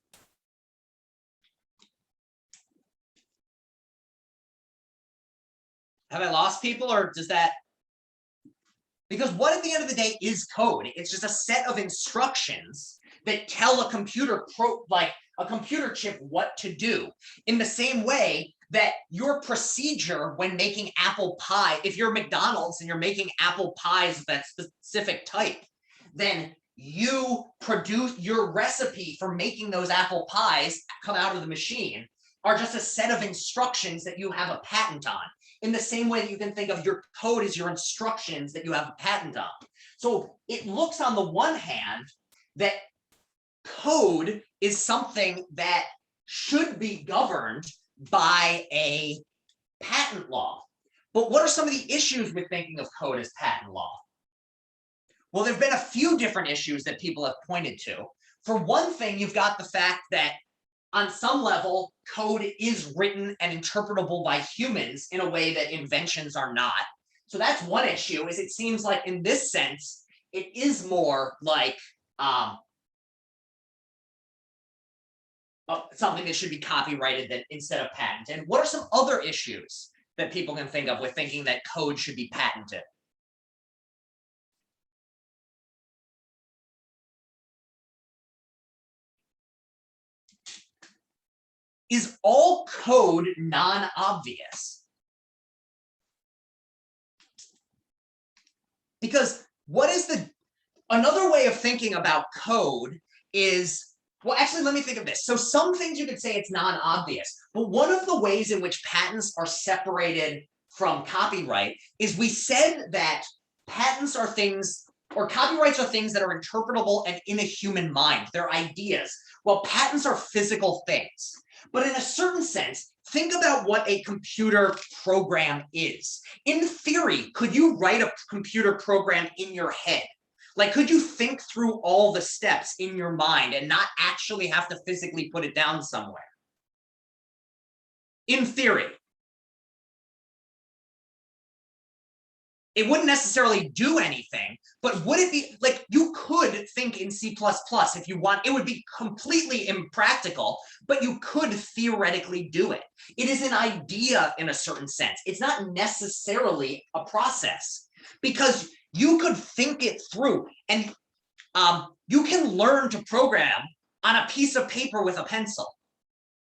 Have I lost people, or does that? Because what at the end of the day is code? It's just a set of instructions that tell a computer like a computer chip what to do, in the same way that your procedure when making apple pie, if you're McDonald's and you're making apple pies of that specific type, then you produce your recipe for making those apple pies come out of the machine are just a set of instructions that you have a patent on. In the same way that you can think of your code as your instructions that you have a patent on. So it looks on the one hand that code is something that should be governed by a patent law. But what are some of the issues with thinking of code as patent law? Well, there have been a few different issues that people have pointed to. For one thing, you've got the fact that on some level, code is written and interpretable by humans in a way that inventions are not. So that's one issue, is it seems like in this sense, it is more like something that should be copyrighted instead of patented. What are some other issues that people can think of with thinking that code should be patented? Is all code non-obvious? Because what is another way of thinking about code is, well, actually, let me think of this. So some things you could say it's non-obvious, but one of the ways in which patents are separated from copyright is we said that patents are things, or copyrights are things that are interpretable and in a human mind. They're ideas. Well, patents are physical things. But in a certain sense, think about what a computer program is. In theory, could you write a computer program in your head? Like, could you think through all the steps in your mind and not actually have to physically put it down somewhere? In theory. It wouldn't necessarily do anything, but would it be like you could think in C++ if you want? It would be completely impractical, but you could theoretically do it. It is an idea in a certain sense. It's not necessarily a process because you could think it through, and you can learn to program on a piece of paper with a pencil.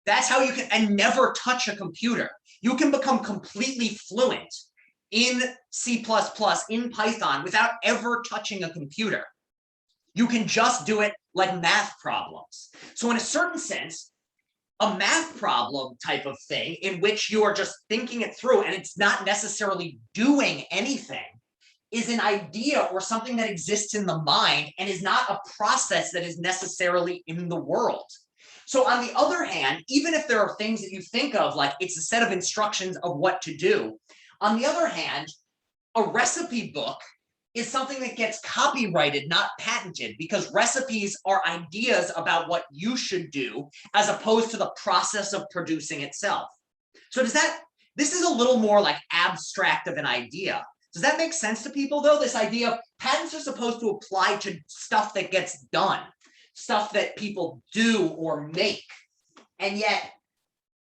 That's how you can, and never touch a computer. You can become completely fluent in C++, in Python, without ever touching a computer. You can just do it like math problems. So in a certain sense, a math problem type of thing in which you are just thinking it through and it's not necessarily doing anything is an idea or something that exists in the mind and is not a process that is necessarily in the world. So on the other hand, even if there are things that you think of, like it's a set of instructions of what to do, on the other hand, a recipe book is something that gets copyrighted, not patented, because recipes are ideas about what you should do as opposed to the process of producing itself. So this is a little more like abstract of an idea. Does that make sense to people though? This idea of patents are supposed to apply to stuff that gets done, stuff that people do or make. And yet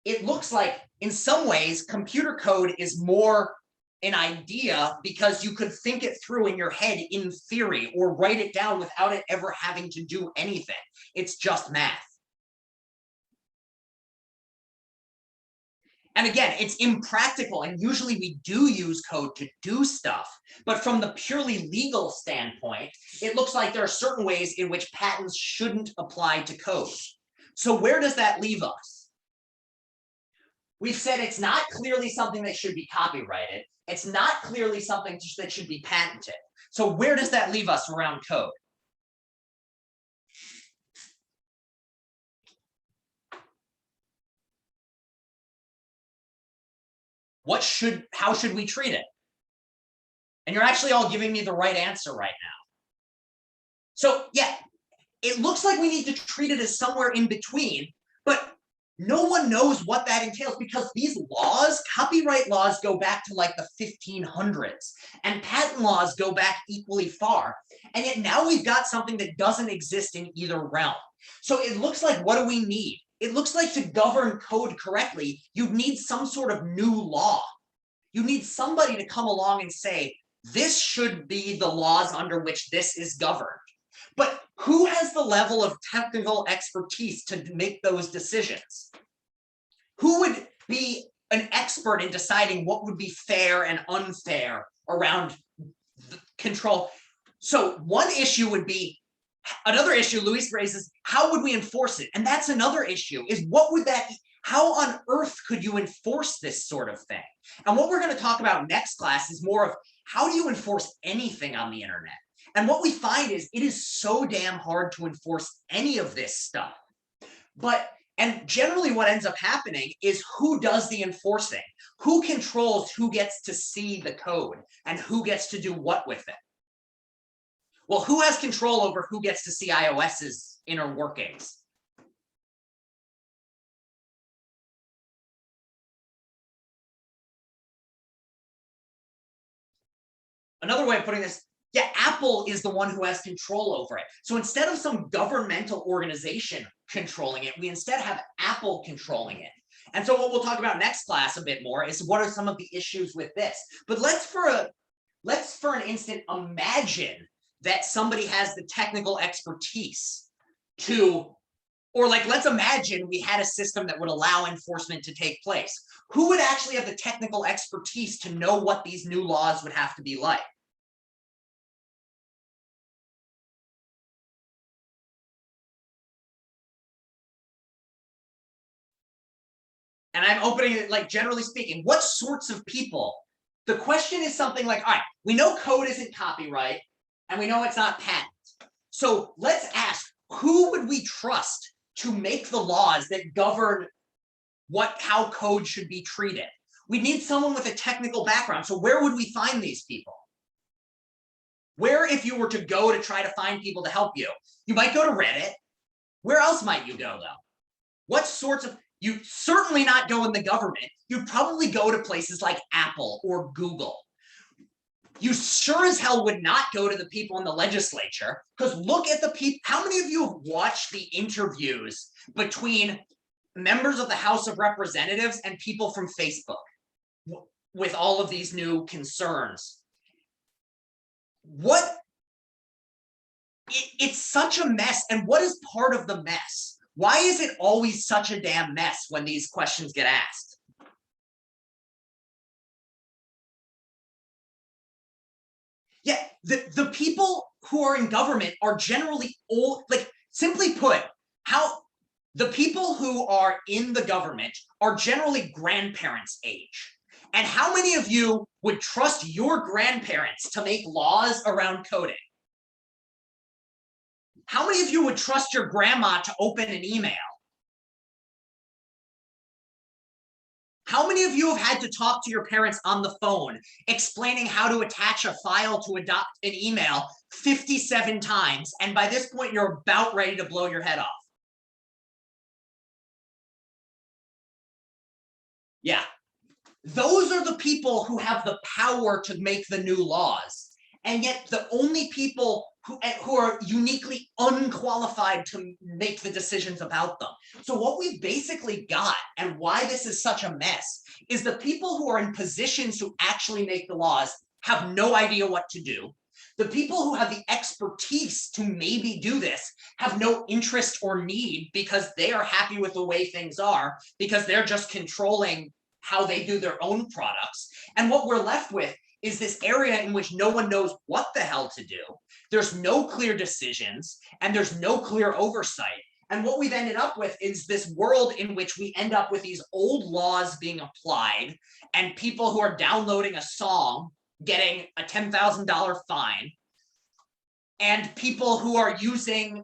it looks like in some ways, computer code is more an idea because you could think it through in your head in theory or write it down without it ever having to do anything. It's just math. And again, it's impractical, and usually we do use code to do stuff, but from the purely legal standpoint, it looks like there are certain ways in which patents shouldn't apply to code. So where does that leave us? We've said it's not clearly something that should be copyrighted. It's not clearly something that should be patented. So where does that leave us around code? How should we treat it? And you're actually all giving me the right answer right now. So yeah, it looks like we need to treat it as somewhere in between, but no one knows what that entails because these laws, copyright laws, go back to like the 1500s and patent laws go back equally far. And yet now we've got something that doesn't exist in either realm. So it looks like, what do we need? It looks like to govern code correctly, you need some sort of new law. You need somebody to come along and say, this should be the laws under which this is governed. But who has the level of technical expertise to make those decisions? Who would be an expert in deciding what would be fair and unfair around the control? So one issue would be, another issue Luis raises, how would we enforce it? And that's another issue, is what would that, how on earth could you enforce this sort of thing? And what we're going to talk about next class is more of how do you enforce anything on the internet? And what we find is it is so damn hard to enforce any of this stuff. And generally what ends up happening is who does the enforcing? Who controls who gets to see the code and who gets to do what with it? Well, who has control over who gets to see iOS's inner workings? Another way of putting this, yeah, Apple is the one who has control over it. So instead of some governmental organization controlling it, we instead have Apple controlling it. And so what we'll talk about next class a bit more is what are some of the issues with this. But let's for an instant imagine that somebody has the technical expertise to, or like, let's imagine we had a system that would allow enforcement to take place. Who would actually have the technical expertise to know what these new laws would have to be like? And I'm opening it, like, generally speaking, what sorts of people? The question is something like, all right, we know code isn't copyright and we know it's not patent. So let's ask, who would we trust to make the laws that govern how code should be treated. We need someone with a technical background. So where would we find these people? Where, if you were to go to try to find people to help you? You might go to Reddit. Where else might you go though? What sorts of, you certainly not go in the government. You'd probably go to places like Apple or Google. You sure as hell would not go to the people in the legislature, because look at the people. How many of you have watched the interviews between members of the House of Representatives and people from Facebook with all of these new concerns? It's such a mess. And what is part of the mess? Why is it always such a damn mess when these questions get asked? Yeah, the people who are in government are generally old, like simply put, the people who are in the government are generally grandparents' age. And how many of you would trust your grandparents to make laws around coding? How many of you would trust your grandma to open an email? How many of you have had to talk to your parents on the phone explaining how to attach a file to adopt an email 57 times, and by this point you're about ready to blow your head off? Yeah, those are the people who have the power to make the new laws, and yet the only people who are uniquely unqualified to make the decisions about them. So what we've basically got, and why this is such a mess, is the people who are in positions to actually make the laws have no idea what to do. The people who have the expertise to maybe do this have no interest or need, because they are happy with the way things are, because they're just controlling how they do their own products. And what we're left with is this area in which no one knows what the hell to do. There's no clear decisions, and there's no clear oversight. And what we've ended up with is this world in which we end up with these old laws being applied, and people who are downloading a song getting a $10,000 fine, and people who are using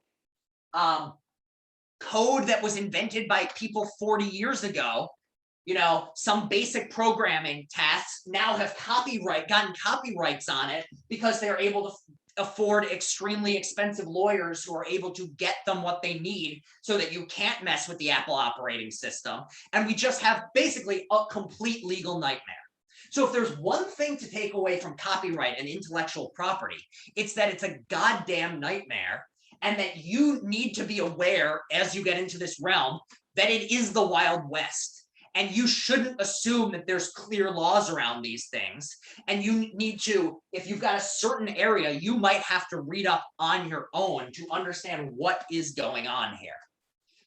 code that was invented by people 40 years ago. You know, some basic programming tasks now have gotten copyrights on it, because they're able to afford extremely expensive lawyers who are able to get them what they need, so that you can't mess with the Apple operating system. And we just have basically a complete legal nightmare. So if there's one thing to take away from copyright and intellectual property, it's that it's a goddamn nightmare, and that you need to be aware as you get into this realm that it is the Wild West. And you shouldn't assume that there's clear laws around these things. And you need to, if you've got a certain area, you might have to read up on your own to understand what is going on here.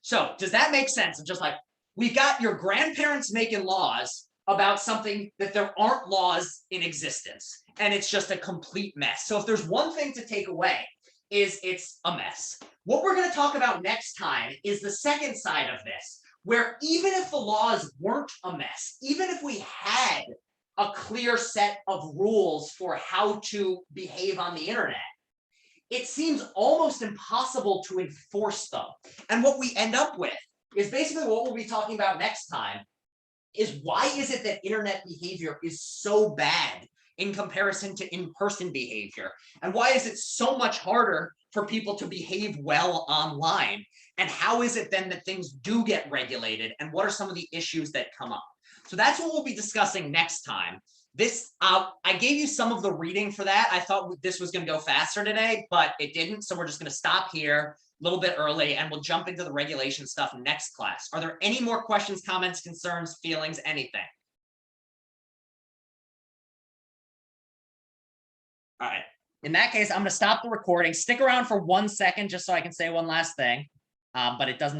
So does that make sense? It's just like, we've got your grandparents making laws about something that there aren't laws in existence. And it's just a complete mess. So if there's one thing to take away, is it's a mess. What we're going to talk about next time is the second side of this, where even if the laws weren't a mess, even if we had a clear set of rules for how to behave on the internet, it seems almost impossible to enforce them. And what we end up with is basically what we'll be talking about next time, is why is it that internet behavior is so bad in comparison to in-person behavior? And why is it so much harder for people to behave well online? And how is it then that things do get regulated? And what are some of the issues that come up? So that's what we'll be discussing next time. This, I gave you some of the reading for that. I thought this was going to go faster today, but it didn't. So we're just going to stop here a little bit early, and we'll jump into the regulation stuff next class. Are there any more questions, comments, concerns, feelings, anything? All right. In that case, I'm going to stop the recording. Stick around for 1 second just so I can say one last thing, but it doesn't